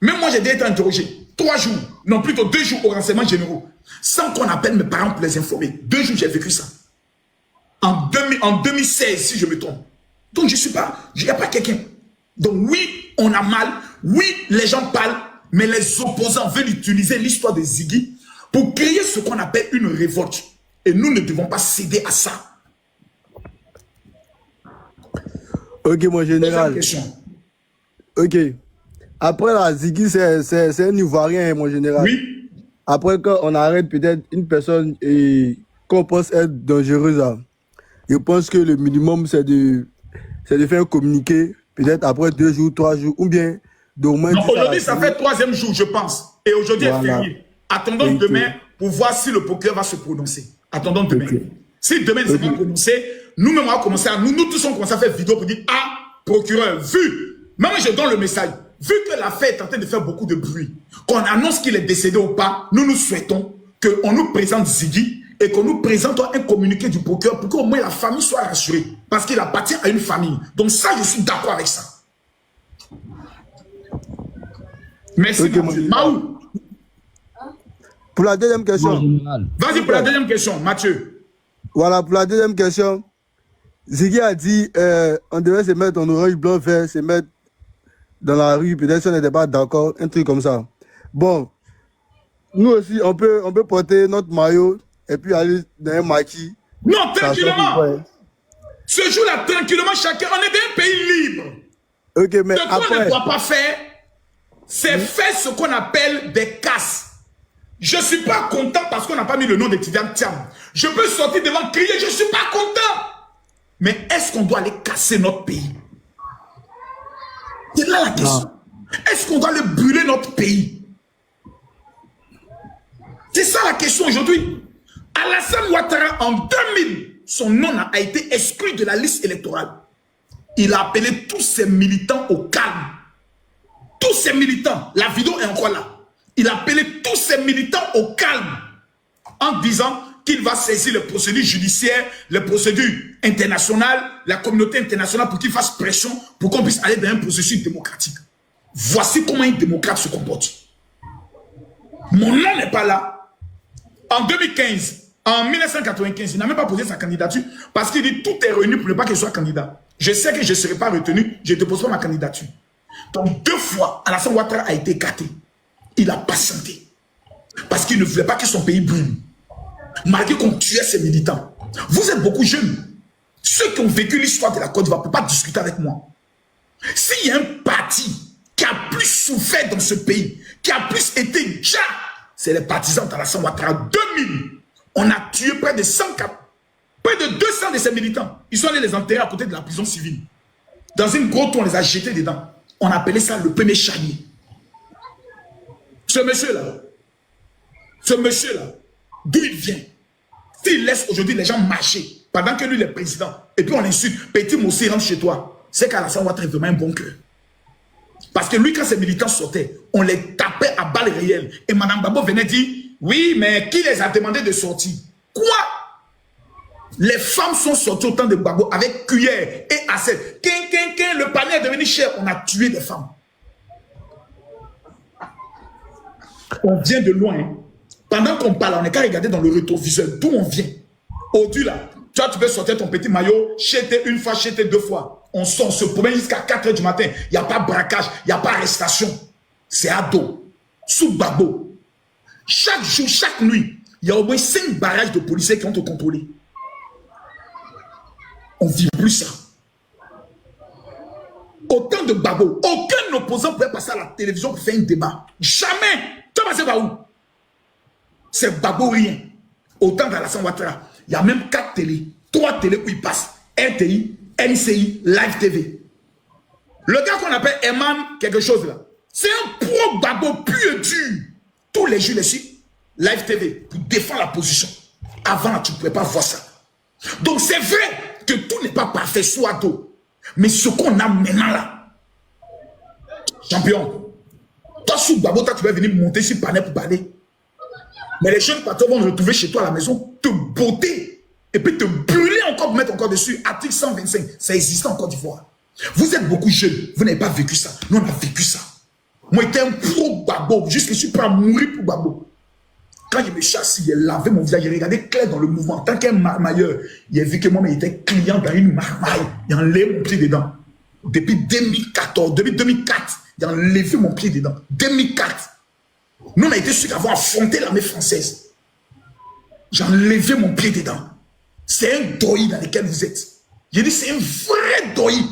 Même moi j'ai déjà été interrogé. 3 jours, non plutôt 2 jours au renseignement généraux, sans qu'on appelle mes parents pour les informer. 2 jours j'ai vécu ça. En 2016, si je me trompe. Donc je ne suis pas, il n'y a pas quelqu'un. Donc oui, on a mal, oui, les gens parlent, mais les opposants veulent utiliser l'histoire de Ziggy pour créer ce qu'on appelle une révolte. Et nous ne devons pas céder à ça. Ok, mon général. Ok. Après, la Ziggy, c'est un Ivoirien, mon général. Oui. Après, quand on arrête peut-être une personne qu'on pense être dangereuse, là, je pense que le minimum, c'est de faire un communiqué, peut-être après 2 jours, 3 jours, ou bien d'au moins... Aujourd'hui, ça fait 3e jour, je pense. Et aujourd'hui, est férié. Attendons demain pour voir si le procureur va se prononcer. Attendons demain. Si demain il ne s'est pas prononcé, nous-mêmes, on va commencer à... Nous tous, on commence à faire vidéo pour dire, ah, procureur, vu, même je donne le message, vu que l'affaire est en train de faire beaucoup de bruit, qu'on annonce qu'il est décédé ou pas, nous souhaitons qu'on nous présente Ziggy et qu'on nous présente un communiqué du procureur pour qu'au moins la famille soit rassurée. Parce qu'il appartient à une famille. Donc ça, je suis d'accord avec ça. Merci, Mathieu. Maou. Pour la deuxième question. Vas-y pour la deuxième question, Mathieu. Voilà, pour la deuxième question. Ziggy a dit on devait se mettre en orange, blanc, vert, se mettre dans la rue, peut-être si on n'était pas d'accord, un truc comme ça. Bon, nous aussi, on peut porter notre maillot et puis aller dans un maquis. Non, tranquillement. Ce jour-là, tranquillement, chacun, on est dans un pays libre. Ok, mais ce qu'on ne doit pas faire, c'est faire ce qu'on appelle des casses. Je ne suis pas content parce qu'on n'a pas mis le nom d'étudiant Tiam. Je peux sortir devant crier, je ne suis pas content. Mais est-ce qu'on doit aller casser notre pays? C'est là la question. Est-ce qu'on doit aller brûler notre pays? C'est ça la question aujourd'hui. Alassane Ouattara, en 2000, son nom a été exclu de la liste électorale. Il a appelé tous ses militants au calme. Tous ses militants, la vidéo est encore là. Il a appelé tous ses militants au calme en disant qu'il va saisir les procédures judiciaires, les procédures internationales, la communauté internationale pour qu'il fasse pression pour qu'on puisse aller dans un processus démocratique. Voici comment un démocrate se comporte. Mon nom n'est pas là. En 2015, en 1995, il n'a même pas posé sa candidature parce qu'il dit tout est réuni pour ne pas qu'il soit candidat. Je sais que je ne serai pas retenu, je ne dépose pas ma candidature. Donc 2 fois, Alassane Ouattara a été écarté. Il a patienté. Parce qu'il ne voulait pas que son pays brûle. Malgré qu'on tuait ses militants. Vous êtes beaucoup jeunes. Ceux qui ont vécu l'histoire de la Côte d'Ivoire ne peuvent pas discuter avec moi. S'il y a un parti qui a plus souffert dans ce pays, qui a plus été déjà, c'est les partisans d'Alassane Ouattara. 2000, on a tué près de 104, près de 200 de ces militants. Ils sont allés les enterrer à côté de la prison civile. Dans une grotte, on les a jetés dedans. On appelait ça le premier charnier. Ce monsieur-là, d'où il vient, s'il laisse aujourd'hui les gens marcher, pendant que lui, il est président, et puis on l'insulte, petit Mossi rentre chez toi, c'est qu'Alassane Ouattara est vraiment un bon cœur. Parce que lui, quand ses militants sortaient, on les tapait à balles réelles. Et Mme Gbagbo venait dire, oui, mais qui les a demandé de sortir? Quoi? Les femmes sont sorties au temps de Gbagbo avec cuillère et assiette. Le panier est devenu cher, on a tué des femmes. On vient de loin. Hein. Pendant qu'on parle, on n'est qu'à regarder dans le rétroviseur d'où on vient. Au-dessus là, toi tu peux sortir ton petit maillot, jeter une fois, jeter 2 fois. On sort, on se promène jusqu'à 4 h du matin. Il n'y a pas braquage, il n'y a pas arrestation. C'est à dos, sous Gbagbo. Chaque jour, chaque nuit, il y a au moins 5 barrages de policiers qui ont te contrôler. On ne vit plus ça. Au temps de Gbagbo, aucun opposant ne pouvait passer à la télévision pour faire un débat. Jamais. Tu vas passer par où? C'est Gbagbo rien. Au temps d'Alassane Ouattara, il y a même 4 télés, 3 télés où il passe. RTI, NCI, Live TV. Le gars qu'on appelle Eman quelque chose là, c'est un pro Gbagbo pur et dur. Tous les jours, ici, Live TV, pour défendre la position. Avant, là, tu ne pouvais pas voir ça. Donc c'est vrai que tout n'est pas parfait, soit dos. Mais ce qu'on a maintenant là, champion, toi sous Gbagbo, toi tu vas venir monter sur Panay pour parler. Mais les jeunes patrons vont retrouver chez toi à la maison, te botter, et puis te brûler encore pour mettre encore dessus. Article 125, ça existe en Côte d'Ivoire. Vous êtes beaucoup jeunes, vous n'avez pas vécu ça. Nous, on a vécu ça. Moi, j'étais un pro Gbagbo, jusqu'à je suis prêt à mourir pour Gbagbo. Quand il me chasse, il a lavé mon visage, il regardait clair dans le mouvement. En tant qu'un marmailleur, il a vu que moi, j'étais client dans une marmaille. Il a enlevé mon pied dedans. Depuis 2014, depuis 2004, il a enlevé mon pied dedans. 2004. Nous, on a été ceux qui avons affronté l'armée française. J'ai enlevé mon pied dedans. C'est un doyi dans lequel vous êtes. J'ai dit, c'est un vrai doyi.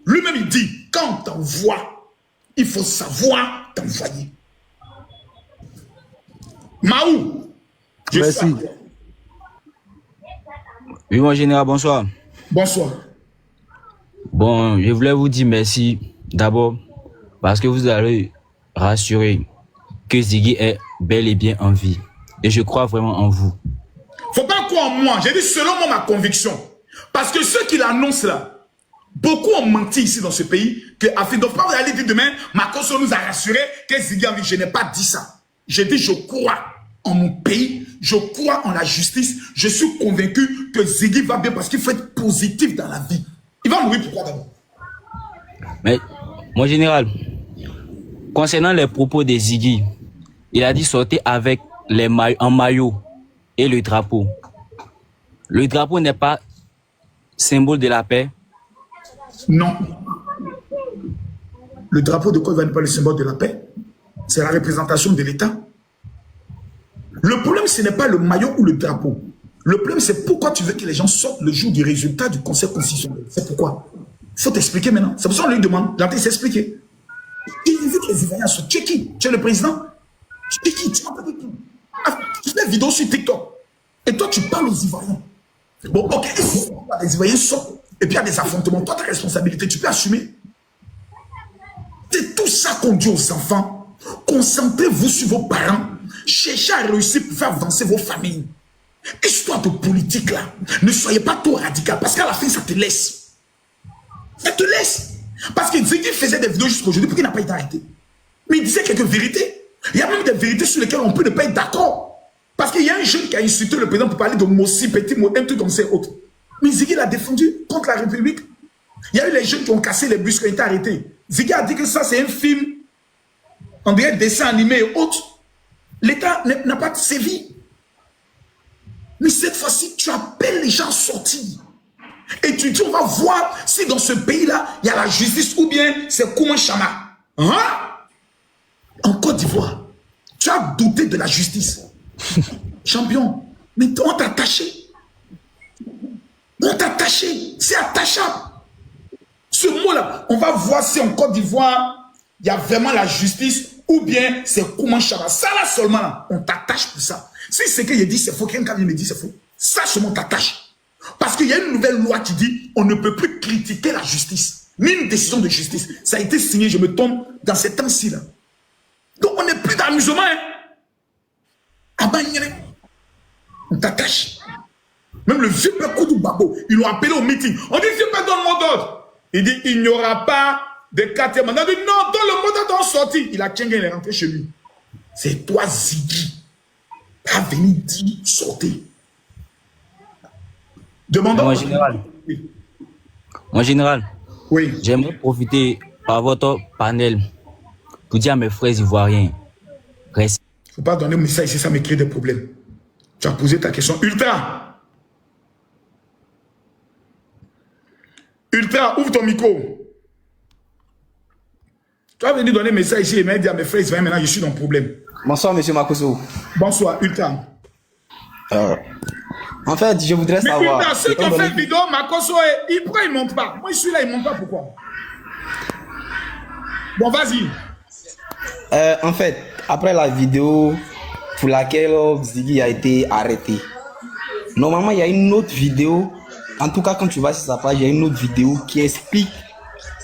Lui-même, il dit, quand on t'envoie, il faut savoir t'envoyer. Maou, merci. Oui, mon général, bonsoir. Bonsoir. Bon, je voulais vous dire merci d'abord parce que vous avez rassuré que Ziggy est bel et bien en vie. Et je crois vraiment en vous. Faut pas croire en moi. J'ai dit selon moi ma conviction. Parce que ceux qui l'annoncent là, beaucoup ont menti ici dans ce pays que donc pas vous allez dire demain, Macron nous a rassuré que Ziggy en vie. Je n'ai pas dit ça. J'ai dit je crois en mon pays, je crois en la justice, je suis convaincu que Ziggy va bien parce qu'il faut être positif dans la vie. Il va mourir pourquoi d'abord? Mais, mon général, concernant les propos de Ziggy, il a dit sortir avec les en maillot et le drapeau. Le drapeau n'est pas symbole de la paix? Non. Le drapeau de Côte d'Ivoire n'est pas le symbole de la paix. C'est la représentation de l'État. Le problème, ce n'est pas le maillot ou le drapeau. Le problème, c'est pourquoi tu veux que les gens sortent le jour du résultat du Conseil constitutionnel. C'est pourquoi. Il faut t'expliquer maintenant. C'est pour ça qu'on lui demande. J'entends s'expliquer. Il veut que les Ivoiriens sortent. Tu es qui? Tu es le président? Tu es qui? Tu m'as pas dit tout. Tu fais des vidéos sur TikTok. Et toi, tu parles aux Ivoiriens. Bon, ok. Et si les Ivoiriens sortent et puis il y a des affrontements, toi, ta responsabilité, tu peux assumer. C'est tout ça qu'on dit aux enfants. Concentrez-vous sur vos parents. Cherchez à réussir pour faire avancer vos familles. Histoire de politique là, ne soyez pas trop radical parce qu'à la fin ça te laisse. Ça te laisse. Parce que Ziggy faisait des vidéos jusqu'à aujourd'hui pour qu'il n'a pas été arrêté. Mais il disait quelques vérités. Il y a même des vérités sur lesquelles on peut ne pas être d'accord. Parce qu'il y a un jeune qui a insulté le président pour parler de Mossi, petit mot, un truc comme ça autre. Mais Ziggy l'a défendu contre la République. Il y a eu les jeunes qui ont cassé les bus qui ont été arrêtés. Ziggy a dit que ça c'est un film, on dirait dessin animé et autres. L'État n'a pas sévi. Mais cette fois-ci, tu appelles les gens à sortir. Et tu dis, on va voir si dans ce pays-là, il y a la justice ou bien c'est Kouman Chama. Hein? En Côte d'Ivoire, tu as douté de la justice. Champion, mais on t'a attaché. On t'a attaché. C'est attachable. Ce mot-là, on va voir si en Côte d'Ivoire, il y a vraiment la justice ou bien c'est Kouman Chama. Ça là seulement, là, on t'attache pour ça. Si c'est qu'il dit c'est faux, quelqu'un vient me dire c'est faux, ça seulement t'attache. Parce qu'il y a une nouvelle loi qui dit on ne peut plus critiquer la justice, ni une décision de justice. Ça a été signé, je me tombe dans ces temps-ci là. Donc on n'est plus dans l'amusement. Hein? On t'attache. Même le vieux Koudou Babo, ils l'ont appelé au meeting. On dit vieux père, donne le mot d'ordre. Il dit il n'y aura pas de quatrième mandat. Il dit non, donne le mot d'ordre, sorti. Il a tchengé, il est rentré chez lui. C'est toi Ziggy. Pas venir dire sortez. Demandons. Mon général. Oui. Mon général. Oui. J'aimerais profiter par votre panel pour dire à mes frères ivoiriens. Il ne faut pas donner un message ici, ça me crée des problèmes. Tu as posé ta question. Ultra. Ultra, ouvre ton micro. Tu vas venir donner un message ici et me dire à mes frères ivoiriens, maintenant je suis dans le problème. Bonsoir, monsieur Makoso. Bonsoir, Ultra. En fait, je voudrais mais savoir... Mais ceux qui ont fait une vidéo, Makoso, pourquoi ils ne montent pas? Moi, je suis là, ils ne montent pas, pourquoi? Bon, vas-y. En fait, après la vidéo pour laquelle Ziggy a été arrêté, normalement, il y a une autre vidéo. En tout cas, quand tu vas sur sa page, il y a une autre vidéo qui explique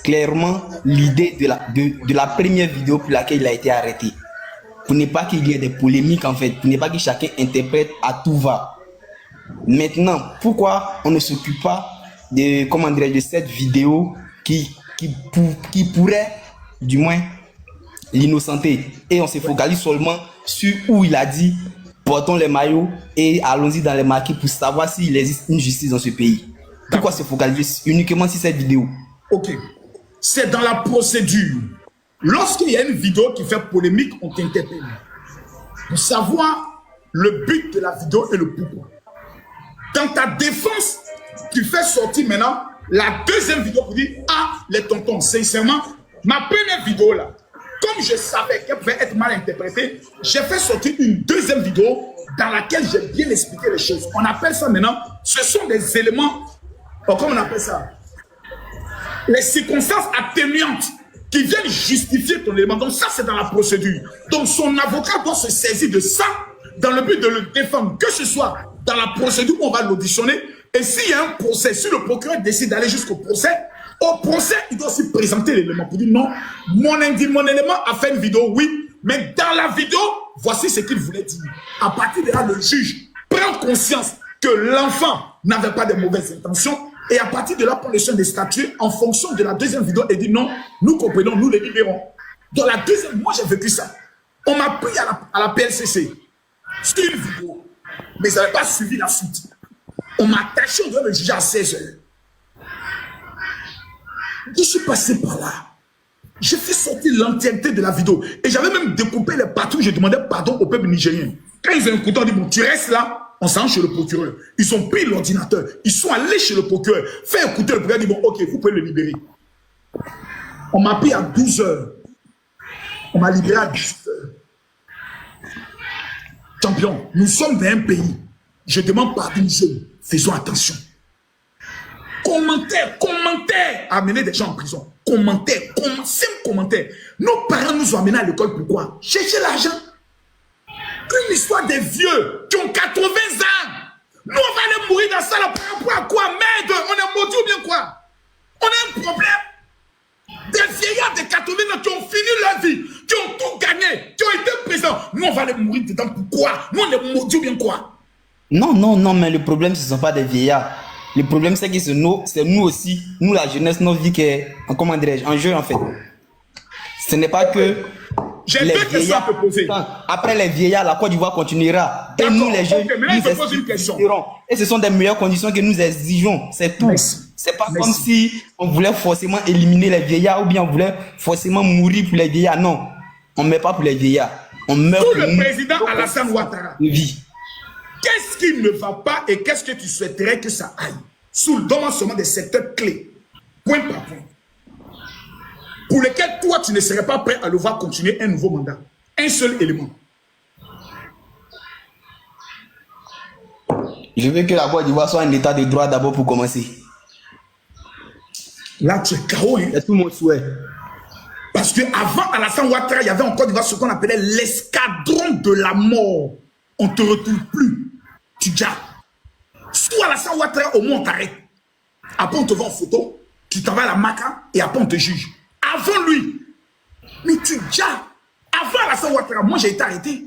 clairement l'idée de la première vidéo pour laquelle il a été arrêté. Pour ne pas qu'il y ait des polémiques, en fait, pour ne pas que chacun interprète à tout va. Maintenant, pourquoi on ne s'occupe pas de, comment dirais-je, de cette vidéo qui pourrait, du moins, l'innocenter, et on se focalise seulement sur où il a dit portons les maillots et allons-y dans les marqués pour savoir s'il existe une justice dans ce pays. Pourquoi se focaliser uniquement sur cette vidéo? Ok, c'est dans la procédure. Lorsqu'il y a une vidéo qui fait polémique, on t'interpelle pour savoir le but de la vidéo et le pourquoi. Dans ta défense, tu fais sortir maintenant la deuxième vidéo pour dire ah, les tontons, sincèrement, ma première vidéo là, comme je savais qu'elle pouvait être mal interprétée, j'ai fait sortir une deuxième vidéo dans laquelle j'ai bien expliqué les choses. On appelle ça maintenant, ce sont des éléments, comment on appelle ça? Les circonstances atténuantes qui viennent justifier ton élément. Donc ça, c'est dans la procédure. Donc son avocat doit se saisir de ça dans le but de le défendre, que ce soit dans la procédure où on va l'auditionner. Et s'il y a un procès, si le procureur décide d'aller jusqu'au procès, au procès, il doit aussi présenter l'élément pour dire non, mon élément a fait une vidéo, oui, mais dans la vidéo, voici ce qu'il voulait dire. À partir de là, le juge prend conscience que l'enfant n'avait pas de mauvaises intentions et à partir de là, prend le soin de statuer en fonction de la deuxième vidéo et dit non, nous comprenons, nous les libérons. Dans la deuxième, moi j'ai vécu ça. On m'a pris à la PLCC sur une vidéo, mais ça n'avait pas suivi la suite. On m'a attaché, on devait me juger à 16 heures. Je suis passé par là. J'ai fait sortir l'entièreté de la vidéo. Et j'avais même découpé les parties où je demandais pardon au peuple nigérien. Quand ils ont écouté, on dit bon, tu restes là, on s'en va chez le procureur. Ils ont pris l'ordinateur. Ils sont allés chez le procureur. Fait écouter le procureur, dit bon, ok, vous pouvez le libérer. On m'a pris à 12 heures. On m'a libéré à 18 heures. Champion, nous sommes dans un pays. Je demande pardon aux jeunes. Faisons attention. Commentaire, amener des gens en prison. Commentaire. Nos parents nous ont amenés à l'école, pourquoi? Chercher l'argent. Une histoire des vieux qui ont 80 ans. Nous, on va aller mourir dans ça là. Par rapport à quoi? Merde, on est maudit ou bien quoi? On a un problème. Des vieillards de 80 ans qui ont fini leur vie, qui ont tout gagné, qui ont été présents. Nous, on va aller mourir dedans. Pourquoi? Nous, on est maudits ou bien quoi? Non, mais le problème, ce ne sont pas des vieillards. Le problème, c'est que c'est nous aussi, nous, la jeunesse, notre vie qui est, comment dirais-je, en jeu, en fait. Ce n'est pas que les vieillards, après les vieillards, la Côte d'Ivoire continuera. Et nous, les jeunes, nous exigerons. Et ce sont des meilleures conditions que nous exigeons. C'est tout. C'est pas comme si on voulait forcément éliminer les vieillards ou bien on voulait forcément mourir pour les vieillards. Non, on ne meurt pas pour les vieillards. On meurt pour le président Alassane Ouattara. Vie. Qu'est-ce qui ne va pas et qu'est-ce que tu souhaiterais que ça aille? sous le domaine seulement des secteurs clés, point par point, pour lesquels toi, tu ne serais pas prêt à le voir continuer un nouveau mandat. Un seul élément. Je veux que la Côte d'Ivoire soit un état de droit d'abord pour commencer. Là, tu es KO. Hein? C'est tout mon souhait. Parce qu'avant Alassane Ouattara, il y avait en Côte d'Ivoire ce qu'on appelait l'escadron de la mort. On ne te retrouve plus. Tu dis, sous Alassane Ouattara, au moins on t'arrête. Après, on te voit en photo, tu t'envoies à la Maca et après, on te juge. Avant lui, mais tu dis, avant Alassane Ouattara, moi j'ai été arrêté.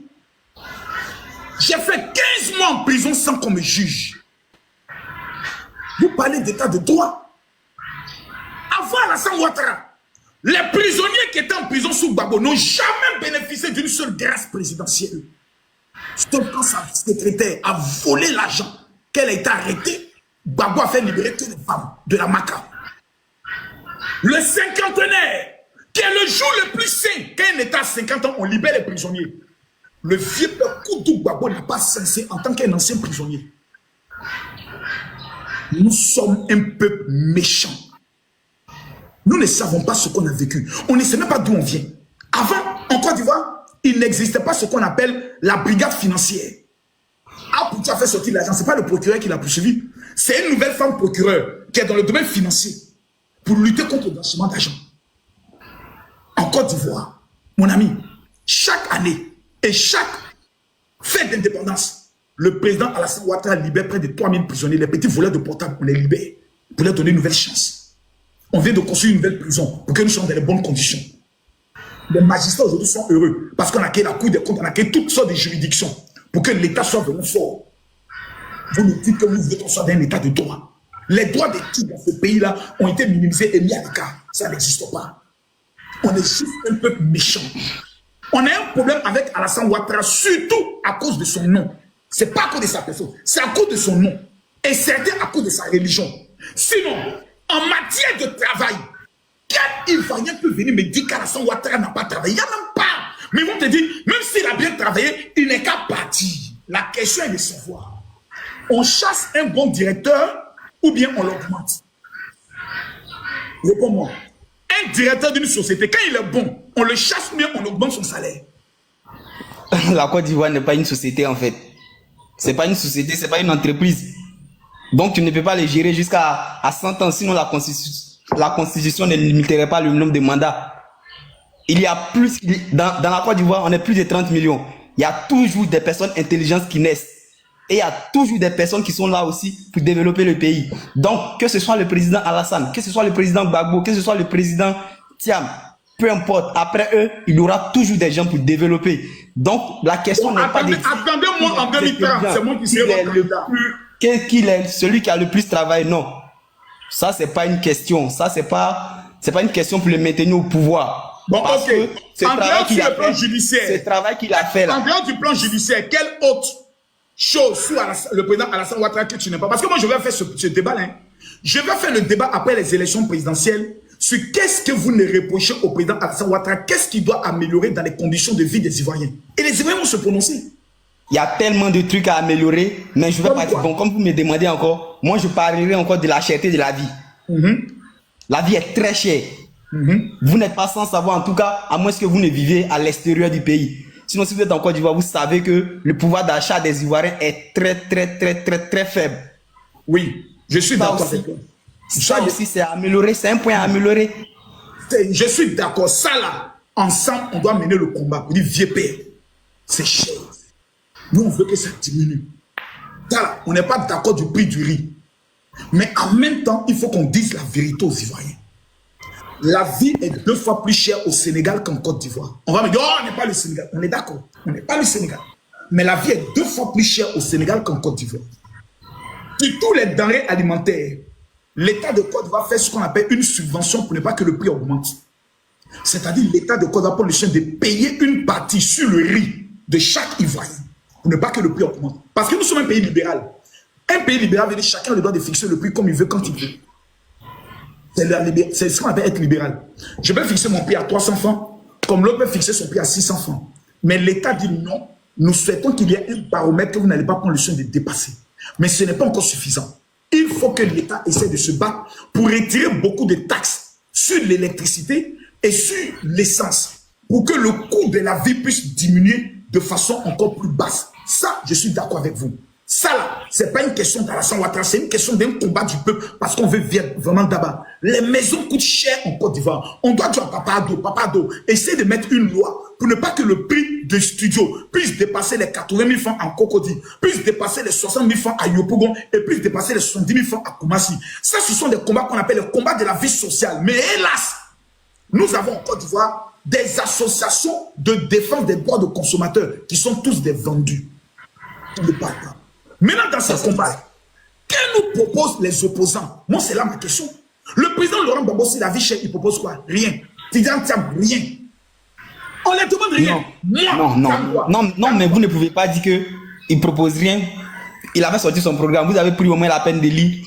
J'ai fait 15 mois en prison sans qu'on me juge. Vous parlez d'état de droit. Avant Alassane Ouattara, les prisonniers qui étaient en prison sous Gbagbo n'ont jamais bénéficié d'une seule grâce présidentielle. Sauf quand sa secrétaire a volé l'argent, qu'elle a été arrêtée, Gbagbo a fait libérer toutes les femmes de la Maca. Le cinquantenaire, qui est le jour le plus sain, quand un État à 50 ans, on libère les prisonniers. Le vieux peuple Koudou Gbagbo n'a pas censé en tant qu'un ancien prisonnier. Nous sommes un peuple méchant. Nous ne savons pas ce qu'on a vécu. On ne sait même pas d'où on vient. Avant, en Côte d'Ivoire, il n'existait pas ce qu'on appelle la brigade financière. Ah, pour tu as fait sortir l'argent, ce n'est pas le procureur qui l'a poursuivi. C'est une nouvelle femme procureur qui est dans le domaine financier pour lutter contre le blanchiment d'argent. En Côte d'Ivoire, mon ami, chaque année et chaque fête d'indépendance, le président Alassane Ouattara libère près de 3000 prisonniers. Les petits voleurs de portable, on les libère pour leur donner une nouvelle chance. On vient de construire une nouvelle prison pour que nous soyons dans les bonnes conditions. Les magistrats aujourd'hui sont heureux parce qu'on a créé la Cour des comptes, on a créé toutes sortes de juridictions pour que l'État soit vraiment fort. Vous nous dites que vous voulez qu'on soit dans un État de droit. Les droits des types dans ce pays-là ont été minimisés et mis à l'écart. Ça n'existe pas. On est juste un peuple méchant. On a un problème avec Alassane Ouattara, surtout à cause de son nom. Ce n'est pas à cause de sa personne, c'est à cause de son nom. Et certains à cause de sa religion. Sinon, en matière de travail, quel Ivoirien peut venir me dire qu'Alassane Ouattara n'a pas travaillé? Il n'y a même pas. Mais ils vont te dire, même s'il a bien travaillé, il n'est qu'à partir. La question est de savoir. On chasse un bon directeur ou bien on l'augmente? Réponds-moi. Un directeur d'une société, quand il est bon, on le chasse ou bien on augmente son salaire? La Côte d'Ivoire n'est pas une société en fait. C'est pas une société, c'est pas une entreprise. Donc tu ne peux pas les gérer jusqu'à 100 ans, sinon la constitution ne limiterait pas le nombre de mandats. Il y a plus, dans la Côte d'Ivoire, on est plus de 30 millions. Il y a toujours des personnes intelligentes qui naissent. Et il y a toujours des personnes qui sont là aussi pour développer le pays. Donc, que ce soit le président Alassane, que ce soit le président Gbagbo, que ce soit le président Thiam, peu importe, après eux, il y aura toujours des gens pour développer. Donc, la question n'est pas de... Attendez-moi en 2030, c'est moi qui serai le candidat. Qu'il est celui qui a le plus travaillé, non. Ça, c'est pas une question. Ça, c'est pas une question pour le maintenir au pouvoir. Bon, parce ok. En dehors du plan judiciaire, c'est le travail qu'il a fait là. En dehors du plan judiciaire, quelle autre chose sur le président Alassane Ouattara que tu n'aimes pas? Parce que moi, je vais faire ce débat là. Je vais faire le débat après les élections présidentielles sur qu'est-ce que vous ne reprochez au président Alassane Ouattara, qu'est-ce qu'il doit améliorer dans les conditions de vie des Ivoiriens. Et les Ivoiriens vont se prononcer. Il y a tellement de trucs à améliorer, mais je vais pas dire, bon, comme vous me demandez encore, moi je parlerai encore de la cherté de la vie. La vie est très chère. Vous n'êtes pas sans savoir, en tout cas, à moins que vous ne vivez à l'extérieur du pays. Sinon, si vous êtes en Côte d'Ivoire, vous savez que le pouvoir d'achat des Ivoiriens est très faible. Oui, je suis d'accord avec toi. Ça aussi, c'est amélioré, c'est un point à améliorer. Je suis d'accord. Ça là, ensemble, on doit mener le combat pour dire vieux père. C'est cher. Nous, on veut que ça diminue. Ça là, on n'est pas d'accord du prix du riz. Mais en même temps, il faut qu'on dise la vérité aux Ivoiriens. La vie est 2 fois plus chère au Sénégal qu'en Côte d'Ivoire. On va me dire, oh, on n'est pas le Sénégal. On est d'accord. On n'est pas le Sénégal. Mais la vie est 2 fois plus chère au Sénégal qu'en Côte d'Ivoire. Sur tous les denrées alimentaires, l'État de Côte d'Ivoire fait ce qu'on appelle une subvention pour ne pas que le prix augmente. C'est-à-dire l'État de Côte d'Ivoire prend le soin de payer une partie sur le riz de chaque Ivoirien pour ne pas que le prix augmente. Parce que nous sommes un pays libéral. Un pays libéral veut dire chacun a le droit de fixer le prix comme il veut, quand il veut. C'est ce qu'on appelle être libéral. Je peux fixer mon prix à 300 francs, comme l'autre peut fixer son prix à 600 francs. Mais l'État dit non, nous souhaitons qu'il y ait un baromètre que vous n'allez pas prendre le soin de dépasser. Mais ce n'est pas encore suffisant. Il faut que l'État essaie de se battre pour retirer beaucoup de taxes sur l'électricité et sur l'essence pour que le coût de la vie puisse diminuer de façon encore plus basse. Ça, je suis d'accord avec vous. Ça, là, ce n'est pas une question d'Alassane Ouattara, c'est une question d'un combat du peuple parce qu'on veut vraiment d'abord. Les maisons coûtent cher en Côte d'Ivoire. On doit dire à Papa Ado, essayer de mettre une loi pour ne pas que le prix de studio puisse dépasser les 80 000 francs en Cocody, puisse dépasser les 60 000 francs à Yopougon et puisse dépasser les 70 000 francs à Koumassi. Ça, ce sont des combats qu'on appelle les combats de la vie sociale. Mais hélas, nous avons en Côte d'Ivoire des associations de défense des droits de consommateurs qui sont tous des vendus. On ne parle pas. Maintenant, dans ce combat, que nous proposent les opposants? Moi, c'est là ma question. Le président Laurent Gbagbo, si la vie chère, il propose quoi? Rien. Tidjane Thiam, rien. On ne demande rien. Non, mais vous ne pouvez pas dire qu'il ne propose rien. Il avait sorti son programme. Vous avez pris au moins la peine de lire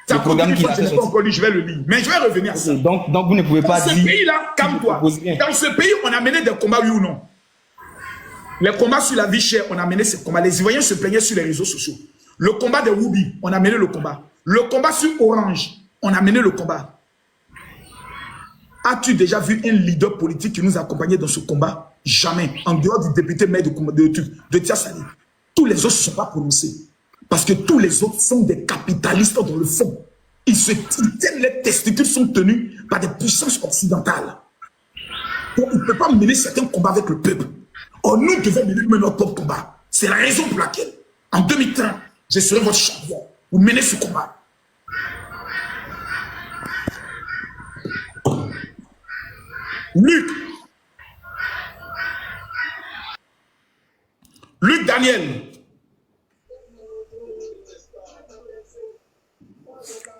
le programme qu'il a fait. Je n'ai pas encore lu, je vais le lire. Mais je vais revenir à ça. Donc vous ne pouvez pas dire. Dans ce pays-là, calme-toi. Dans ce pays, on a mené des combats, oui ou non? Les combats sur la vie chère, on a mené ces combats. Les Ivoiriens se plaignaient sur les réseaux sociaux. Le combat de Woubi, on a mené le combat. Le combat sur Orange, on a mené le combat. As-tu déjà vu un leader politique qui nous accompagnait dans ce combat? Jamais. En dehors du député maire de Tiassali. Tous les autres ne sont pas prononcés. Parce que tous les autres sont des capitalistes dans le fond. Ils tiennent, les testicules sont tenus par des puissances occidentales. Donc, on ne peut pas mener certains combats avec le peuple. Or, nous devons mener notre propre combat. C'est la raison pour laquelle, en 2030, je serai votre champion. Vous menez ce combat. Luc Daniel.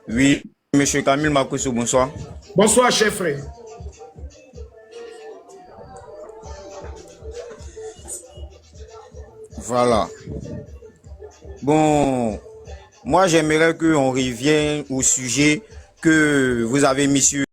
Oui, monsieur Camille Makoussou, bonsoir. Bonsoir, chef frère. Voilà. Bon, moi j'aimerais qu'on revienne au sujet que vous avez mis sur